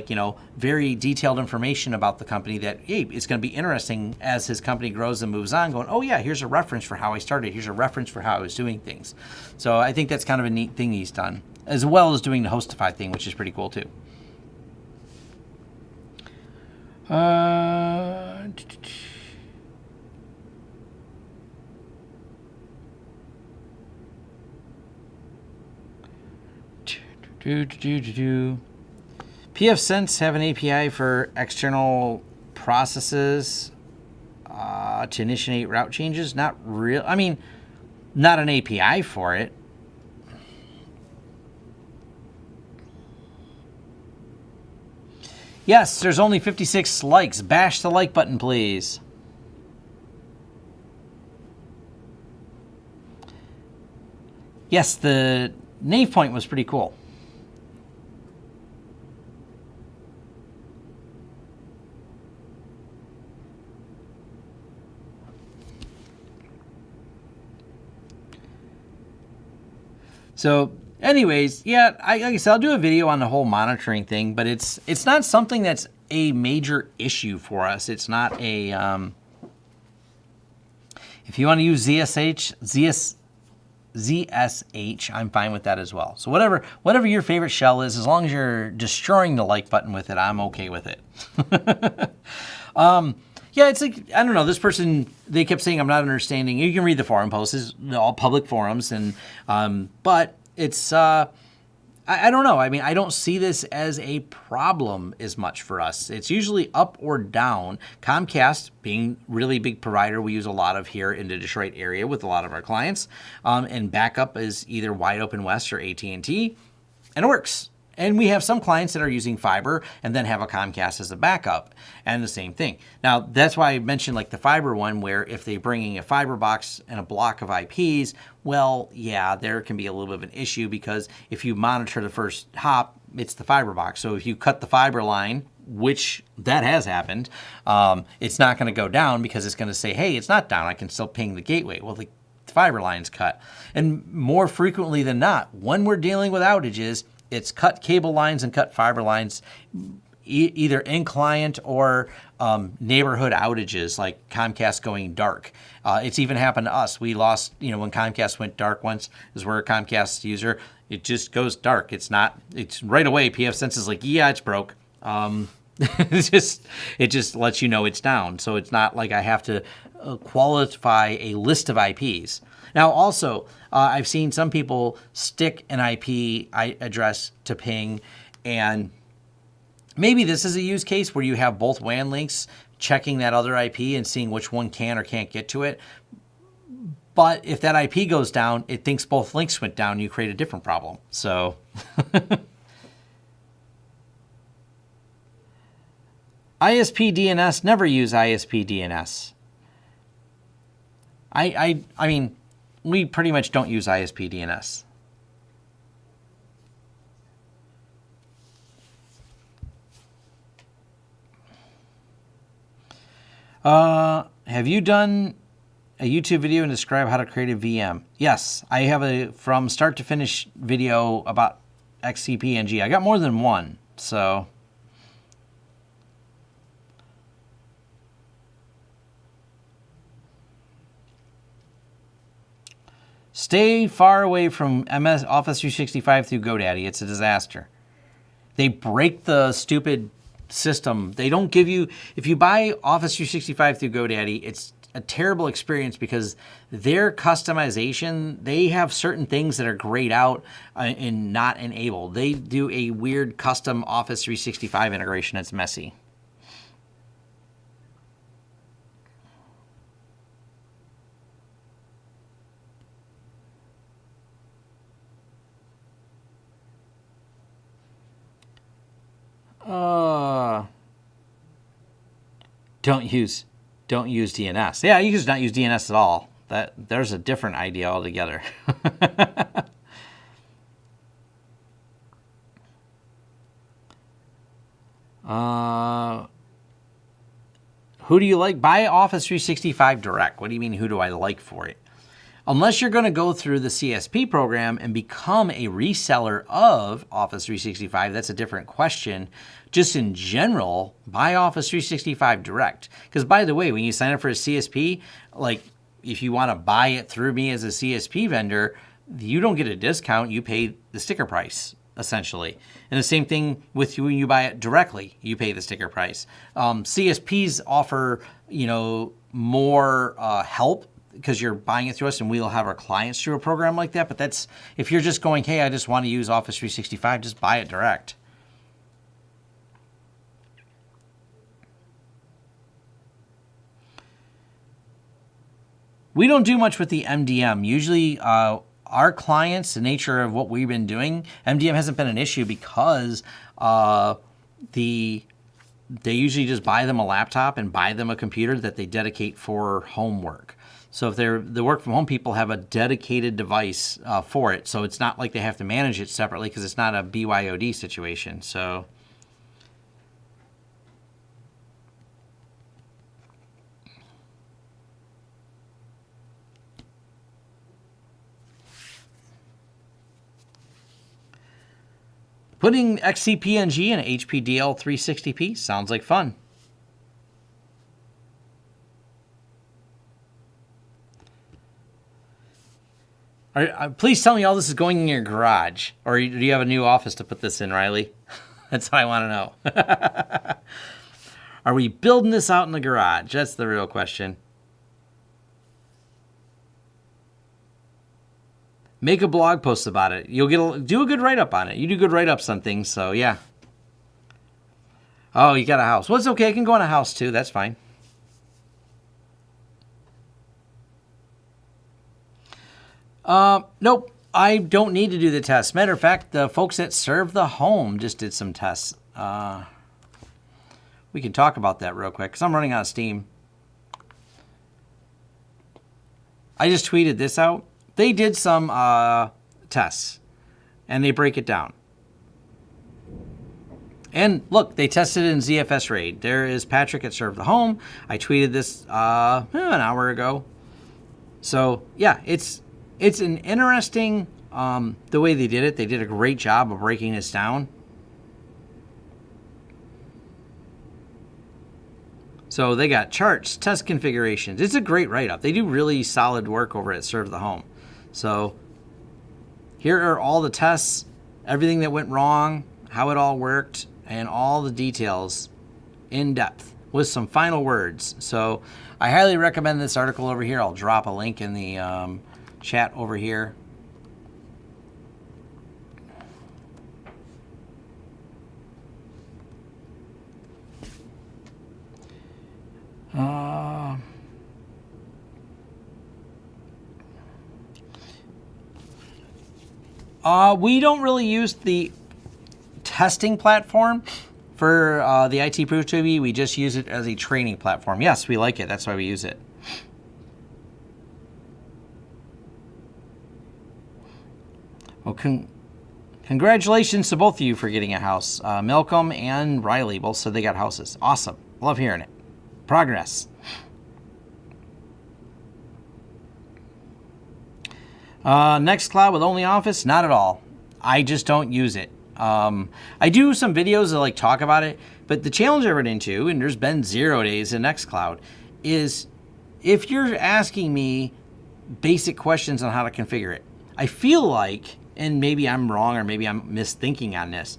very detailed information about the company that, hey, it's going to be interesting as his company grows and moves on, going, oh yeah, here's a reference for how I started. Here's a reference for how I was doing things. So I think that's kind of a neat thing he's done, as well as doing the HostiFi thing, which is pretty cool too. pfSense have an API for external processes to initiate route changes. Not real. I mean, not an API for it. Yes, there's only 56 likes. Bash the like button, please. Yes, the nave point was pretty cool. So, anyways, yeah, like I said, I'll do a video on the whole monitoring thing, but it's not something that's a major issue for us. It's not a if you want to use ZSH, I'm fine with that as well. So whatever your favorite shell is, as long as you're destroying the like button with it, I'm okay with it. Yeah, it's like, I don't know, this person, they kept saying I'm not understanding. You can read the forum posts, it's all public forums, and but it's, I don't know. I mean, I don't see this as a problem as much for us. It's usually up or down. Comcast, being really big provider, we use a lot of here in the Detroit area with a lot of our clients, and backup is either Wide Open West or AT&T, and it works. And we have some clients that are using fiber and then have a Comcast as a backup, and the same thing. Now, that's why I mentioned like the fiber one, where if they're bringing a fiber box and a block of IPs, well, yeah, there can be a little bit of an issue, because if you monitor the first hop, it's the fiber box. So if you cut the fiber line, which that has happened, it's not going to go down, because it's going to say, hey, it's not down. I can still ping the gateway. Well, the fiber line's cut. And more frequently than not, when we're dealing with outages, it's cut cable lines and cut fiber lines, either in client or neighborhood outages, like Comcast going dark. It's even happened to us. We lost, when Comcast went dark once, because we're a Comcast user, it just goes dark. It's right away. PF Sense is like, yeah, it's broke. It just lets you know it's down. So it's not like I have to qualify a list of IPs. Now, also, I've seen some people stick an IP address to ping, and maybe this is a use case where you have both WAN links checking that other IP and seeing which one can or can't get to it. But if that IP goes down, it thinks both links went down, you create a different problem. So ISP DNS, never use ISP DNS. I mean, we pretty much don't use ISP DNS. Have you done a YouTube video and describe how to create a VM? Yes, I have a from start to finish video about XCP-NG. I got more than one, so. Stay far away from MS Office 365 through GoDaddy. It's a disaster. They break the stupid system. They don't give you, if you buy Office 365 through GoDaddy, it's a terrible experience, because their customization, they have certain things that are grayed out and not enabled. They do a weird custom Office 365 integration that's messy. Don't use DNS. Yeah, you can just not use DNS at all. There's a different idea altogether. Who do you like? Buy Office 365 Direct. What do you mean, who do I like for it? Unless you're going to go through the CSP program and become a reseller of Office 365, that's a different question. Just in general, buy Office 365 Direct. Because by the way, when you sign up for a CSP, like if you want to buy it through me as a CSP vendor, you don't get a discount. You pay the sticker price, essentially. And the same thing with you when you buy it directly. You pay the sticker price. CSPs offer, more help, because you're buying it through us, and we'll have our clients through a program like that. But that's, if you're just going, hey, I just want to use Office 365, just buy it direct. We don't do much with the MDM. Usually our clients, the nature of what we've been doing, MDM hasn't been an issue, because they usually just buy them a laptop and buy them a computer that they dedicate for homework. So if the work from home people have a dedicated device for it, so it's not like they have to manage it separately, because it's not a BYOD situation. So. Putting XCPNG in HPDL 360p sounds like fun. Please tell me all this is going in your garage. Or do you have a new office to put this in, Riley? That's what I want to know. Are we building this out in the garage? That's the real question. Make a blog post about it. You'll do a good write-up on it. You do good write-ups on things, so yeah. Oh, you got a house. Well, it's okay. I can go on a house, too. That's fine. Nope. I don't need to do the tests. Matter of fact, the folks that serve the home just did some tests. We can talk about that real quick because I'm running out of steam. I just tweeted this out. They did some tests, and they break it down. And look, they tested it in ZFS RAID. There is Patrick at Serve the Home. I tweeted this an hour ago. So yeah, it's an interesting the way they did it. They did a great job of breaking this down. So they got charts, test configurations. It's a great write-up. They do really solid work over at Serve the Home. So here are all the tests, everything that went wrong, how it all worked, and all the details in depth with some final words. So I highly recommend this article over here. I'll drop a link in the chat over here. We don't really use the testing platform for the IT Pro TV. We just use it as a training platform. Yes, we like it. That's why we use it. Well, congratulations to both of you for getting a house. Malcolm and Riley both said they got houses. Awesome. Love hearing it. Progress. Nextcloud with only Office? Not at all. I just don't use it. I do some videos that talk about it, but the challenge I run into, and there's been 0 days in Nextcloud, is if you're asking me basic questions on how to configure it, I feel like, and maybe I'm wrong or maybe I'm misthinking on this,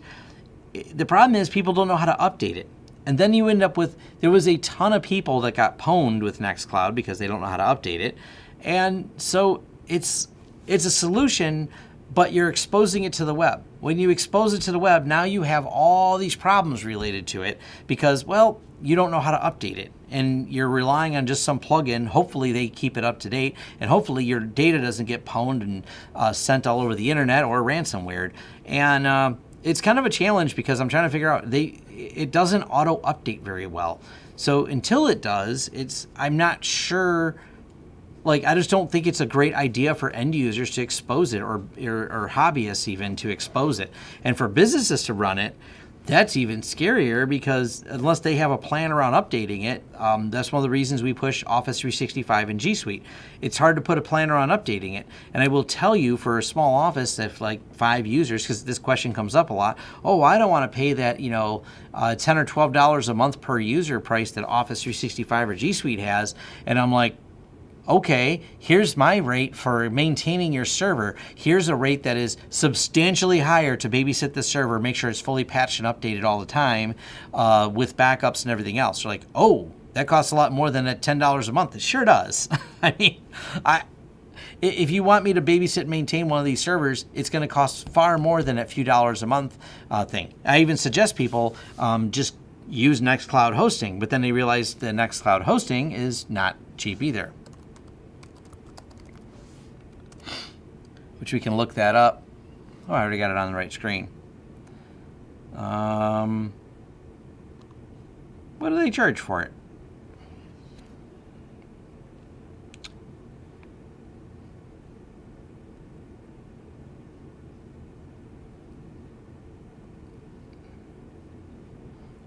the problem is people don't know how to update it. And then you end up with, there was a ton of people that got pwned with Nextcloud because they don't know how to update it. And so it's a solution, but you're exposing it to the web. When you expose it to the web, now you have all these problems related to it because, well, you don't know how to update it. And you're relying on just some plugin. Hopefully they keep it up to date. And hopefully your data doesn't get pwned and sent all over the internet or ransomware. And it's kind of a challenge because I'm trying to figure out, it doesn't auto-update very well. So until it does, I'm not sure. I just don't think it's a great idea for end users to expose it or hobbyists even to expose it. And for businesses to run it, that's even scarier because unless they have a plan around updating it, that's one of the reasons we push Office 365 and G Suite. It's hard to put a plan around updating it. And I will tell you for a small office, if 5 users, because this question comes up a lot, oh, I don't want to pay that, $10 or $12 a month per user price that Office 365 or G Suite has. And I'm like, okay, here's my rate for maintaining your server. Here's a rate that is substantially higher to babysit the server, make sure it's fully patched and updated all the time with backups and everything else. You're like, oh, that costs a lot more than that $10 a month. It sure does. I mean, if you want me to babysit and maintain one of these servers, it's going to cost far more than that few dollars a month thing. I even suggest people just use Nextcloud hosting, but then they realize the Nextcloud hosting is not cheap either. Which we can look that up. Oh, I already got it on the right screen. What do they charge for it?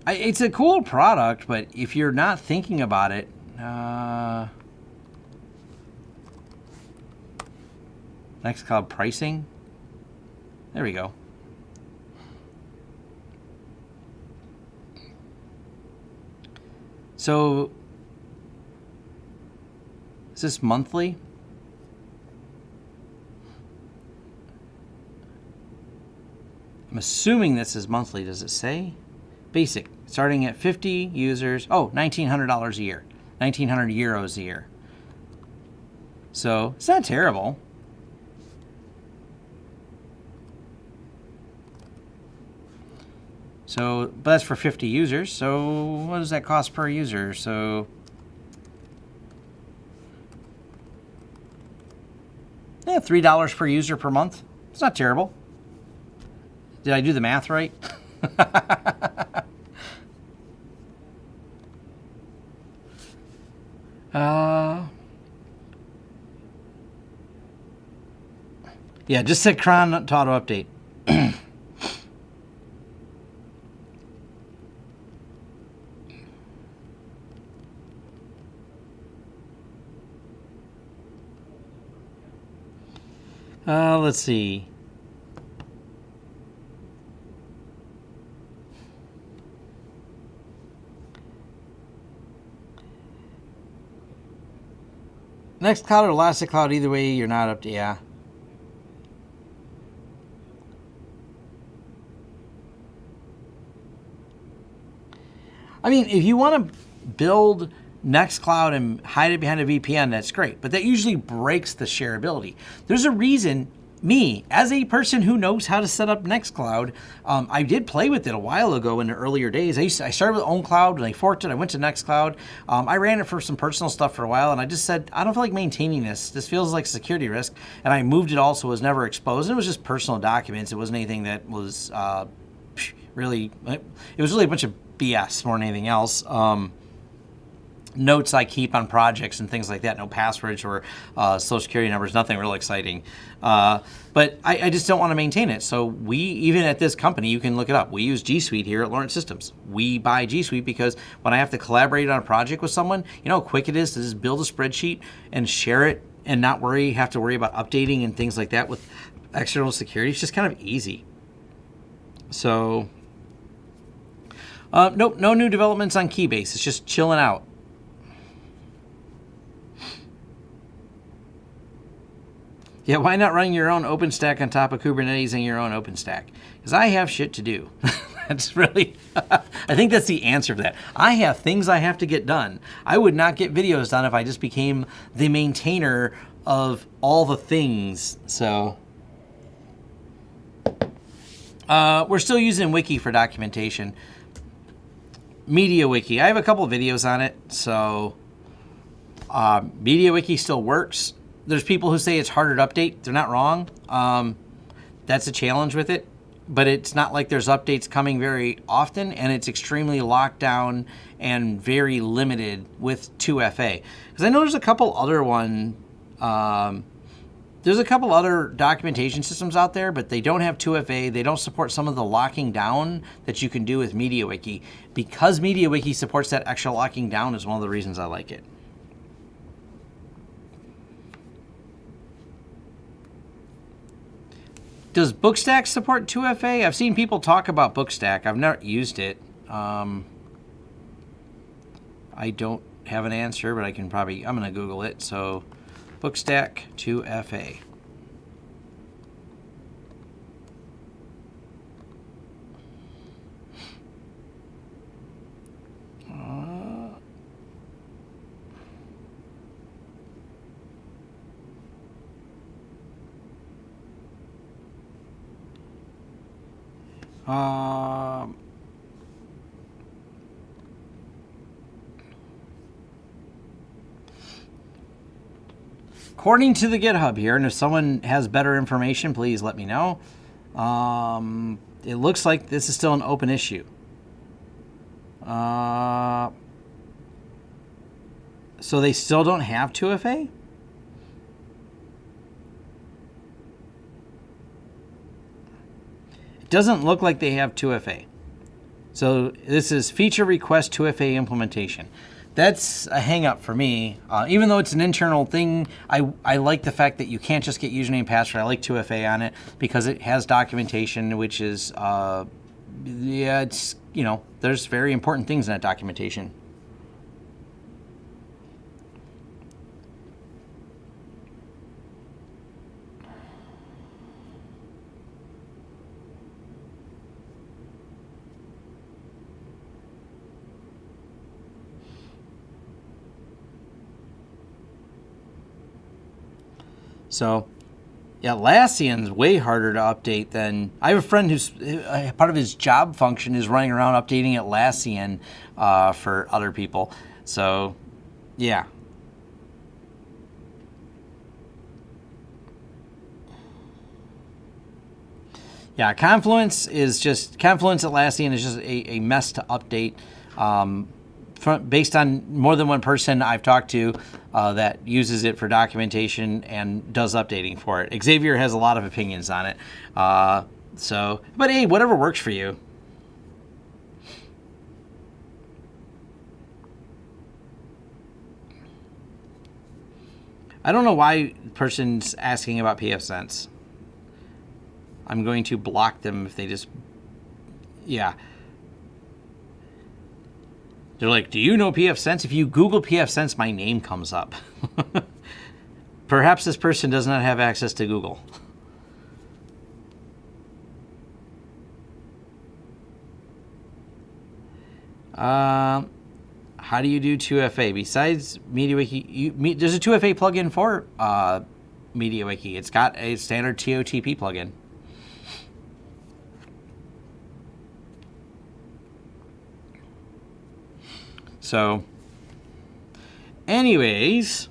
It's a cool product, but if you're not thinking about it, Nextcloud pricing. There we go. So is this monthly? I'm assuming this is monthly. Does it say? Basic, starting at 50 users. Oh, $1,900 a year. 1,900 euros a year. So it's not terrible. So, but that's for 50 users. So what does that cost per user? So yeah, $3 per user per month. It's not terrible. Did I do the math right? Yeah, just set cron to auto update. Let's see. Nextcloud or Elastic Cloud, either way, you're not up to, yeah. I mean, if you want to build Nextcloud and hide it behind a VPN, that's great. But that usually breaks the shareability. There's a reason, me, as a person who knows how to set up Nextcloud, I did play with it a while ago in the earlier days. I started with OwnCloud, and I forked it. I went to Nextcloud. I ran it for some personal stuff for a while, and I just said, I don't feel like maintaining this. This feels like a security risk. And I moved it all so it was never exposed. It was just personal documents. It wasn't anything that was really, it was really a bunch of BS more than anything else. Notes I keep on projects and things like that, no passwords or social security numbers, nothing real exciting. But I just don't want to maintain it. So we, even at this company, you can look it up. We use G Suite here at Lawrence Systems. We buy G Suite because when I have to collaborate on a project with someone, you know how quick it is to just build a spreadsheet and share it and not have to worry about updating and things like that with external security. It's just kind of easy. So, nope, no new developments on Keybase. It's just chilling out. Yeah, why not run your own OpenStack on top of Kubernetes and your own OpenStack? Because I have shit to do. That's really, I think that's the answer to that. I have things I have to get done. I would not get videos done if I just became the maintainer of all the things. So, we're still using Wiki for documentation. MediaWiki, I have a couple of videos on it. So, MediaWiki still works. There's people who say it's harder to update. They're not wrong. That's a challenge with it. But it's not like there's updates coming very often, and it's extremely locked down and very limited with 2FA. Because I know there's a couple other there's a couple other documentation systems out there, but they don't have 2FA. They don't support some of the locking down that you can do with MediaWiki. Because MediaWiki supports that extra locking down is one of the reasons I like it. Does Bookstack support 2FA? I've seen people talk about Bookstack. I've never used it. I don't have an answer, but I'm going to Google it. So, Bookstack 2FA. According to the GitHub here, and if someone has better information, please let me know. It looks like this is still an open issue. So they still don't have 2FA? It doesn't look like they have 2FA. So this is feature request 2FA implementation. That's a hang up for me. Even though it's an internal thing, I like the fact that you can't just get username and password. I like 2FA on it because it has documentation, which is, yeah, it's, you know, there's very important things in that documentation. So, yeah, Atlassian's way harder to update than... I have a friend who's... part of his job function is running around updating Atlassian for other people. So, yeah. Yeah, Confluence Atlassian is just a mess to update. Based on more than one person I've talked to that uses it for documentation and does updating for it. Xavier has a lot of opinions on it. But hey, whatever works for you. I don't know why the person's asking about pfSense. I'm going to block them if they just... Yeah. They're like, do you know pfSense? If you Google pfSense, my name comes up. Perhaps this person does not have access to Google. How do you do 2FA? Besides MediaWiki, there's a 2FA plugin for MediaWiki. It's got a standard TOTP plugin. So, anyways,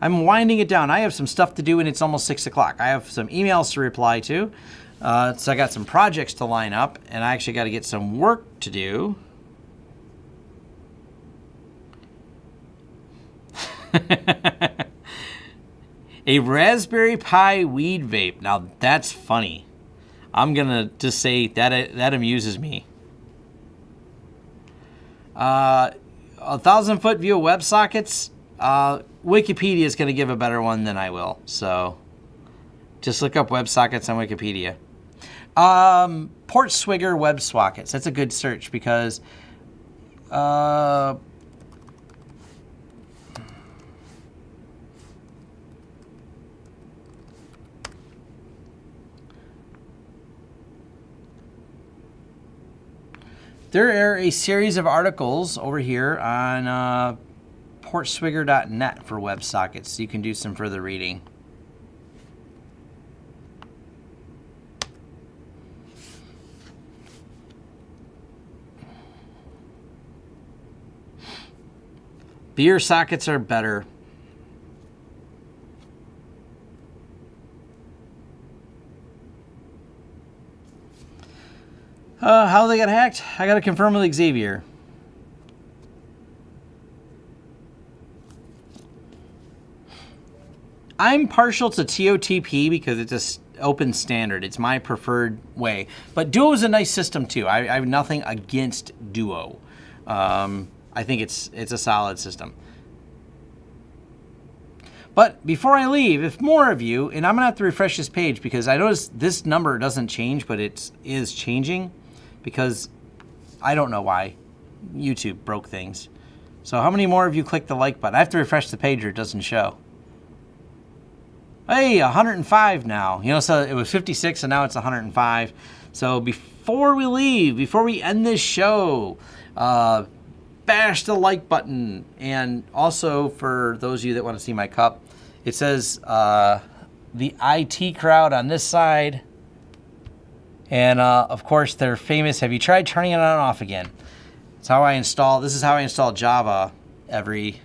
I'm winding it down. I have some stuff to do, and it's almost 6 o'clock. I have some emails to reply to. So I got some projects to line up, and I actually got to get some work to do. A Raspberry Pi weed vape. Now, that's funny. I'm going to just say that amuses me. 1,000-foot view of WebSockets. Wikipedia is going to give a better one than I will. So just look up WebSockets on Wikipedia. Portswigger WebSockets. That's a good search because there are a series of articles over here on portswigger.net for WebSockets, so you can do some further reading. Beer sockets are better. How they got hacked? I got to confirm with Xavier. I'm partial to TOTP because it's an open standard. It's my preferred way. But Duo is a nice system too. I have nothing against Duo. I think it's a solid system. But before I leave, if more of you, and I'm going to have to refresh this page because I noticed this number doesn't change, but it is changing because I don't know why. YouTube broke things. So how many more of you clicked the like button? I have to refresh the page or it doesn't show. Hey, 105 now. You know, so it was 56 and now it's 105. So before we leave, before we end this show, bash the like button. And also for those of you that want to see my cup, it says the IT crowd on this side. And of course they're famous. Have you tried turning it on and off again? It's how I install, this is how I install Java every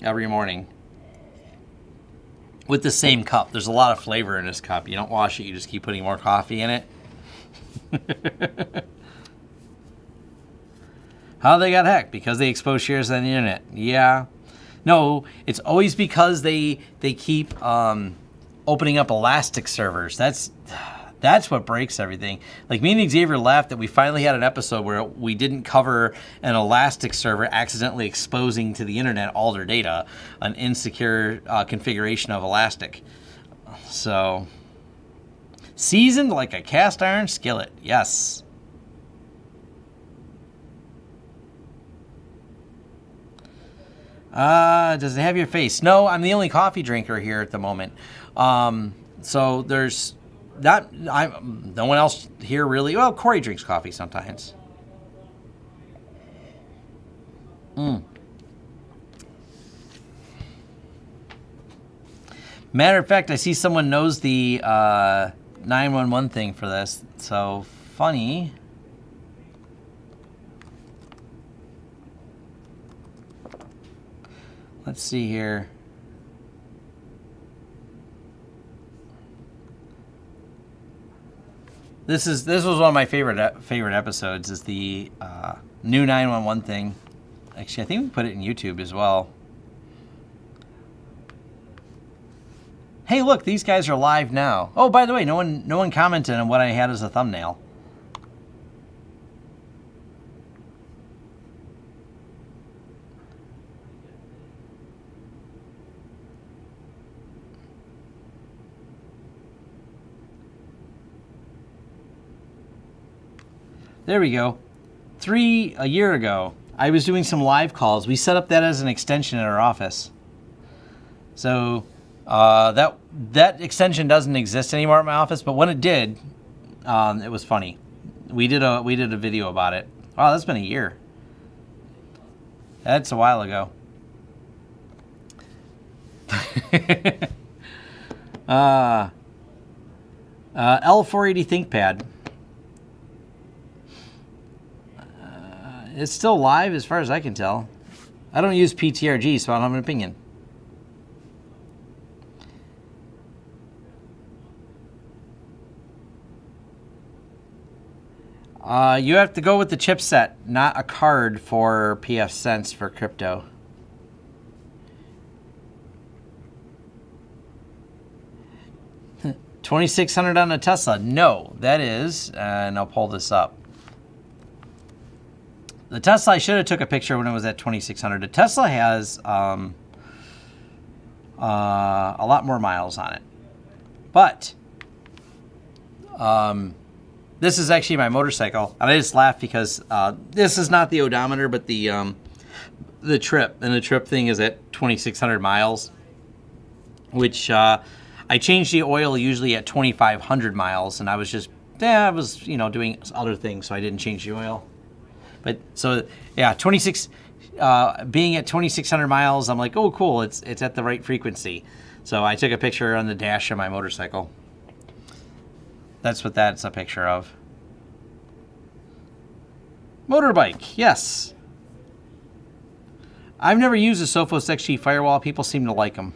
morning. With the same cup. There's a lot of flavor in this cup. You don't wash it, you just keep putting more coffee in it. How they got hacked? Because they expose shares on the internet. Yeah. No, it's always because they keep opening up Elastic servers. That's what breaks everything. Like me and Xavier laughed that we finally had an episode where we didn't cover an Elastic server accidentally exposing to the internet all their data, an insecure configuration of Elastic. So, seasoned like a cast iron skillet. Yes. Does it have your face? No, I'm the only coffee drinker here at the moment. So there's no one else here really. Well, Corey drinks coffee sometimes. Matter of fact, I see someone knows the 911 thing for this. So funny. Let's see here. This was one of my favorite episodes. Is the new 911 thing. Actually, I think we put it in YouTube as well. Hey, look, these guys are live now. Oh, by the way, no one commented on what I had as a thumbnail. There we go. A year ago, I was doing some live calls. We set up that as an extension in our office. So that extension doesn't exist anymore at my office, but when it did, it was funny. We did a video about it. Wow, that's been a year. That's a while ago. L480 ThinkPad. It's still live as far as I can tell. I don't use PTRG, so I don't have an opinion. You have to go with the chipset, not a card for PF cents for crypto. $2,600 on a Tesla. No, that is, and I'll pull this up. The Tesla, I should have took a picture when it was at 2,600. The Tesla has a lot more miles on it. But this is actually my motorcycle. And I just laughed because this is not the odometer, but the trip. And the trip thing is at 2,600 miles, which I change the oil usually at 2,500 miles. And I was just, I was, doing other things, so I didn't change the oil. But so yeah, 26 being at 2,600 miles, I'm like, oh cool, it's at the right frequency. So I took a picture on the dash of my motorcycle. That's what that's a picture of. Motorbike, yes. I've never used a Sophos XG firewall. People seem to like them.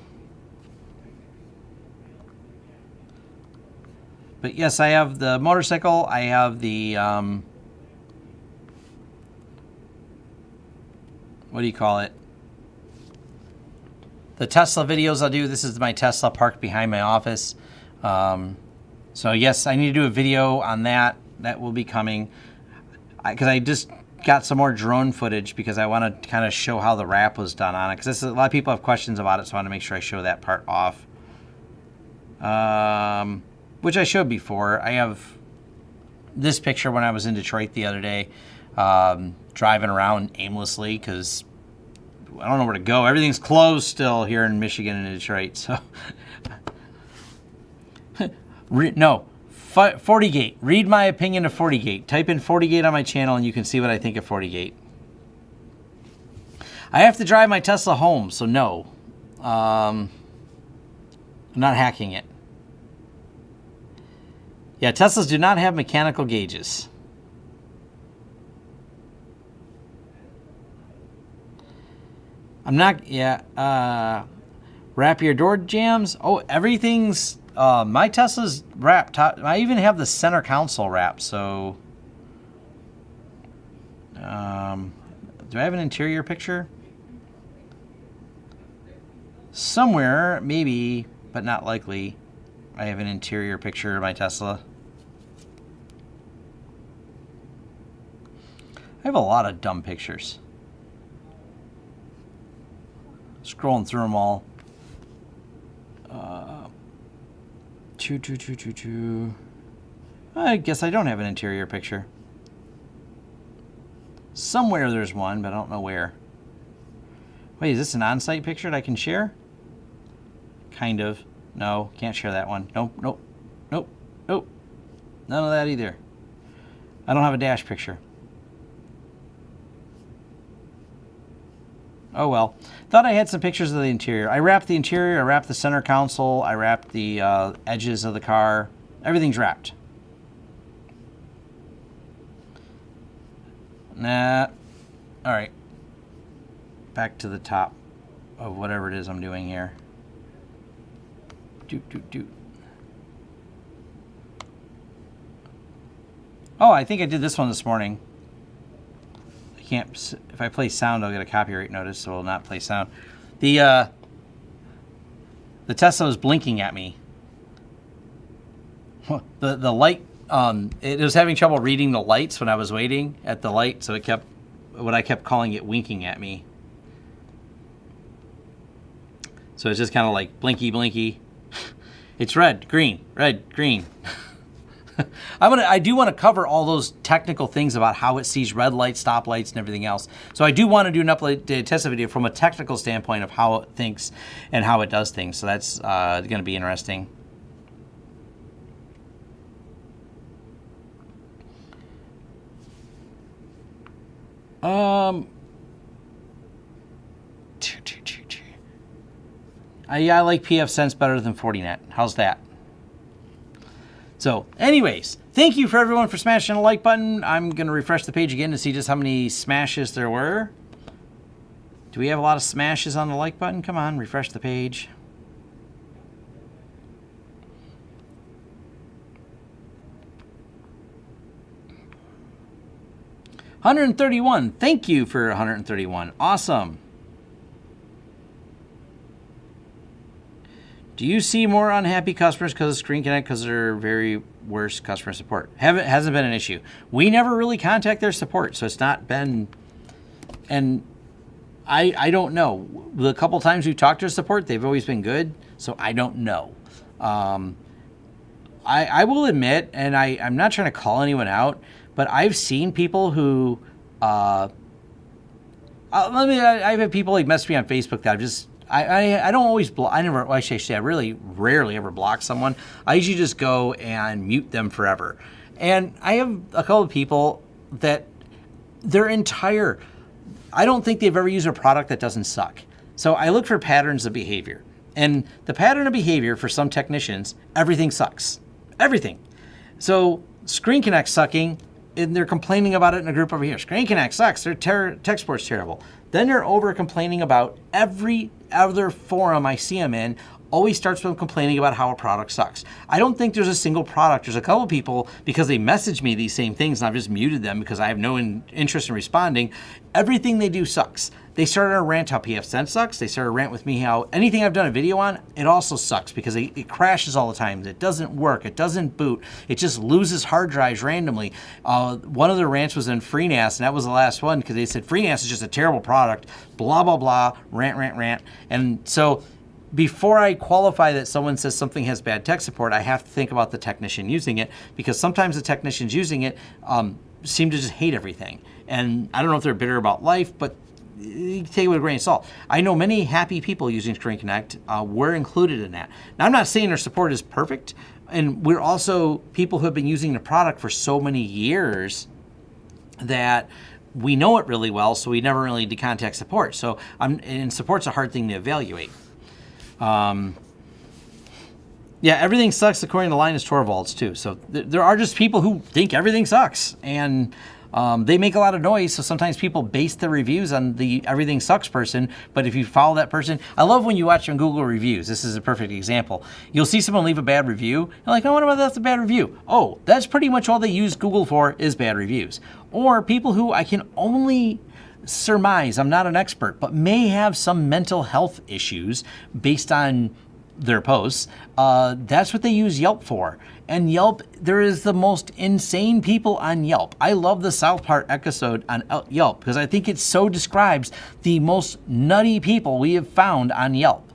But yes, I have the motorcycle. I have the what do you call it? The Tesla videos I'll do. This is my Tesla parked behind my office. So yes, I need to do a video on that. That will be coming. Because I just got some more drone footage because I want to kind of show how the wrap was done on it. Because a lot of people have questions about it, so I want to make sure I show that part off. Which I showed before. I have this picture when I was in Detroit the other day. Driving around aimlessly because I don't know where to go. Everything's closed still here in Michigan and Detroit. So, no, FortiGate. Read my opinion of FortiGate. Type in FortiGate on my channel and you can see what I think of FortiGate. I have to drive my Tesla home, so no. I'm not hacking it. Yeah, Teslas do not have mechanical gauges. I'm not, wrap your door jams. Oh, everything's, my Tesla's wrapped. I even have the center console wrapped, so. Do I have an interior picture? Somewhere, maybe, but not likely, I have an interior picture of my Tesla. I have a lot of dumb pictures. Scrolling through them all. I guess I don't have an interior picture. Somewhere there's one, but I don't know where. Wait, is this an on-site picture that I can share? Kind of. No, can't share that one. Nope, nope, nope, nope. None of that either. I don't have a dash picture. Oh well. Thought I had some pictures of the interior. I wrapped the interior, I wrapped the center console, I wrapped the edges of the car. Everything's wrapped. Nah. All right. Back to the top of whatever it is I'm doing here. Doot. Oh, I think I did this one this morning. I can't. If I play sound, I'll get a copyright notice, so I'll not play sound. The Tesla was blinking at me. The light. It was having trouble reading the lights when I was waiting at the light, so it kept what I kept calling it winking at me. So it's just kind of like blinky, blinky. It's red, green, red, green. I do want to cover all those technical things about how it sees red lights, stop lights, and everything else. So I do want to do an updated Tesla video from a technical standpoint of how it thinks and how it does things. So that's going to be interesting. I like pfSense better than Fortinet. How's that? So, anyways, thank you for everyone for smashing the like button. I'm going to refresh the page again to see just how many smashes there were. Do we have a lot of smashes on the like button? Come on, refresh the page. $131. Thank you for 131. Awesome. Do you see more unhappy customers because of Screen Connect because of their very worst customer support? Hasn't been an issue. We never really contact their support, so it's not been. And I don't know. The couple times we've talked to support, they've always been good, so I don't know. I will admit, and I'm not trying to call anyone out, but I've seen people who. I've had people like message me on Facebook that I've just. I don't always block. I really rarely ever block someone. I usually just go and mute them forever. And I have a couple of people that their entire, I don't think they've ever used a product that doesn't suck. So I look for patterns of behavior. And the pattern of behavior for some technicians, everything sucks. Everything. So Screen Connect sucking, and they're complaining about it in a group over here. Screen Connect sucks. Their tech support's terrible. Then they're over complaining about every other forum I see them in. Always starts with complaining about how a product sucks. I don't think there's a single product. There's a couple people, because they message me these same things and I've just muted them because I have no interest in responding. Everything they do sucks. They started a rant how pfSense sucks. They started a rant with me how anything I've done a video on, it also sucks because it crashes all the time. It doesn't work. It doesn't boot. It just loses hard drives randomly. One of the rants was in FreeNAS, and that was the last one because they said FreeNAS is just a terrible product, blah, blah, blah, rant. And so before I qualify that someone says something has bad tech support, I have to think about the technician using it, because sometimes the technicians using it seem to just hate everything. And I don't know if they're bitter about life, but you take it with a grain of salt. I know many happy people using Screen Connect. We're included in that. Now, I'm not saying their support is perfect, and we're also people who have been using the product for so many years that we know it really well, so we never really need to contact support. So, and support's a hard thing to evaluate. Yeah, everything sucks according to Linus Torvalds too. So there are just people who think everything sucks, and they make a lot of noise. So sometimes people base their reviews on the everything sucks person. But if you follow that person, I love when you watch on Google reviews. This is a perfect example. You'll see someone leave a bad review. You're like, oh, what about that's a bad review? Oh, that's pretty much all they use Google for is bad reviews. Or people who I can only surmise, I'm not an expert, but may have some mental health issues based on their posts. That's what they use Yelp for. And Yelp, there is the most insane people on Yelp. I love the South Park episode on Yelp because I think it so describes the most nutty people we have found on Yelp.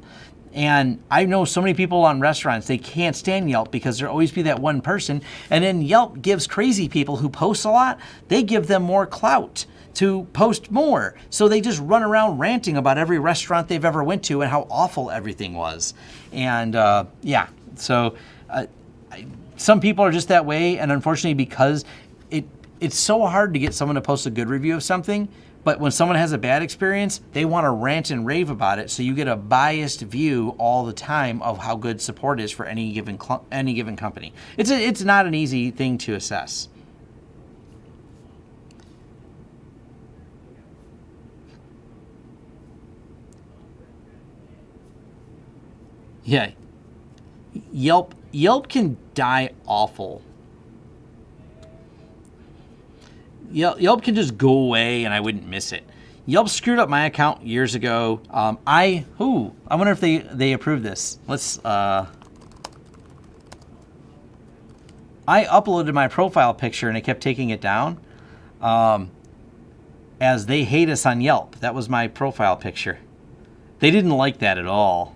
And I know so many people on restaurants, they can't stand Yelp because there'll always be that one person. And then Yelp gives crazy people who post a lot, they give them more clout to post more. So they just run around ranting about every restaurant they've ever went to and how awful everything was. And yeah, so some people are just that way. And unfortunately, because it's so hard to get someone to post a good review of something, but when someone has a bad experience, they want to rant and rave about it, so you get a biased view all the time of how good support is for any given company. It's not an easy thing to assess. Yeah. Yelp can die awful. Yelp can just go away and I wouldn't miss it. Yelp screwed up my account years ago. I wonder if they approved this. I uploaded my profile picture and it kept taking it down. As they hate us on Yelp. That was my profile picture. They didn't like that at all.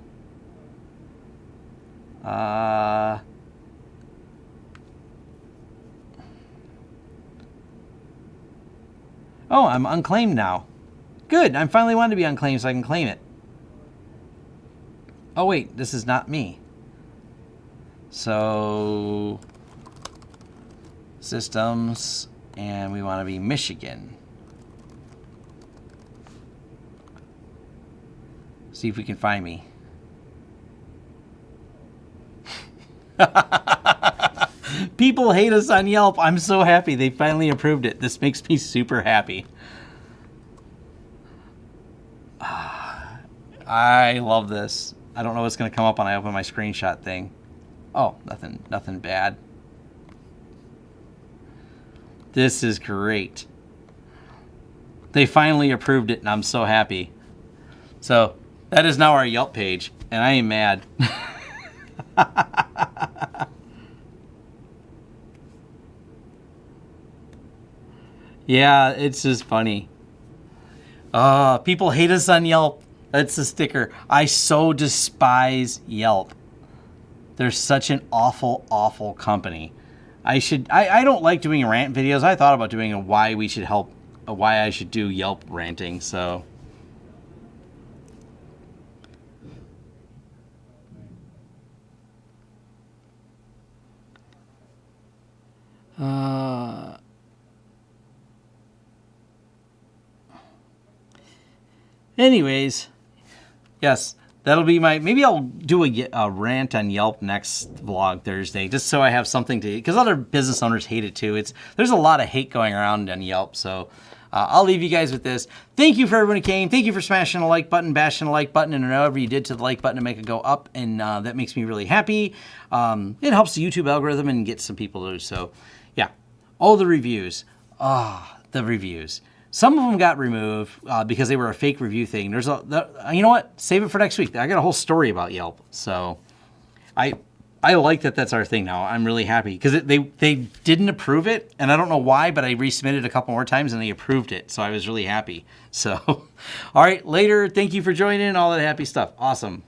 Oh, I'm unclaimed now. Good, I finally wanted to be unclaimed so I can claim it. Oh wait, this is not me. So, systems, and we want to be Michigan. See if we can find me. People hate us on Yelp. I'm so happy they finally approved it. This makes me super happy. I love this. I don't know what's going to come up when I open my screenshot thing. Oh, nothing bad. This is great. They finally approved it and I'm so happy. So that is now our Yelp page and I am mad. Yeah, it's just funny. People hate us on Yelp. That's the sticker. I so despise Yelp. They're such an awful, awful company. I don't like doing rant videos. I thought about doing why I should do Yelp ranting, so. Anyways, yes, that'll be maybe I'll do a rant on Yelp next vlog Thursday, just so I have something to, because other business owners hate it too. There's a lot of hate going around on Yelp, so I'll leave you guys with this. Thank you for everyone who came. Thank you for smashing the like button, bashing the like button, and whatever you did to the like button to make it go up, and that makes me really happy. It helps the YouTube algorithm and get some people to, so yeah. Oh, the reviews. The reviews. Some of them got removed because they were a fake review thing. You know what? Save it for next week. I got a whole story about Yelp. So I like that that's our thing now. I'm really happy because they didn't approve it, and I don't know why, but I resubmitted a couple more times and they approved it. So I was really happy. So, all right, later. Thank you for joining, all that happy stuff. Awesome.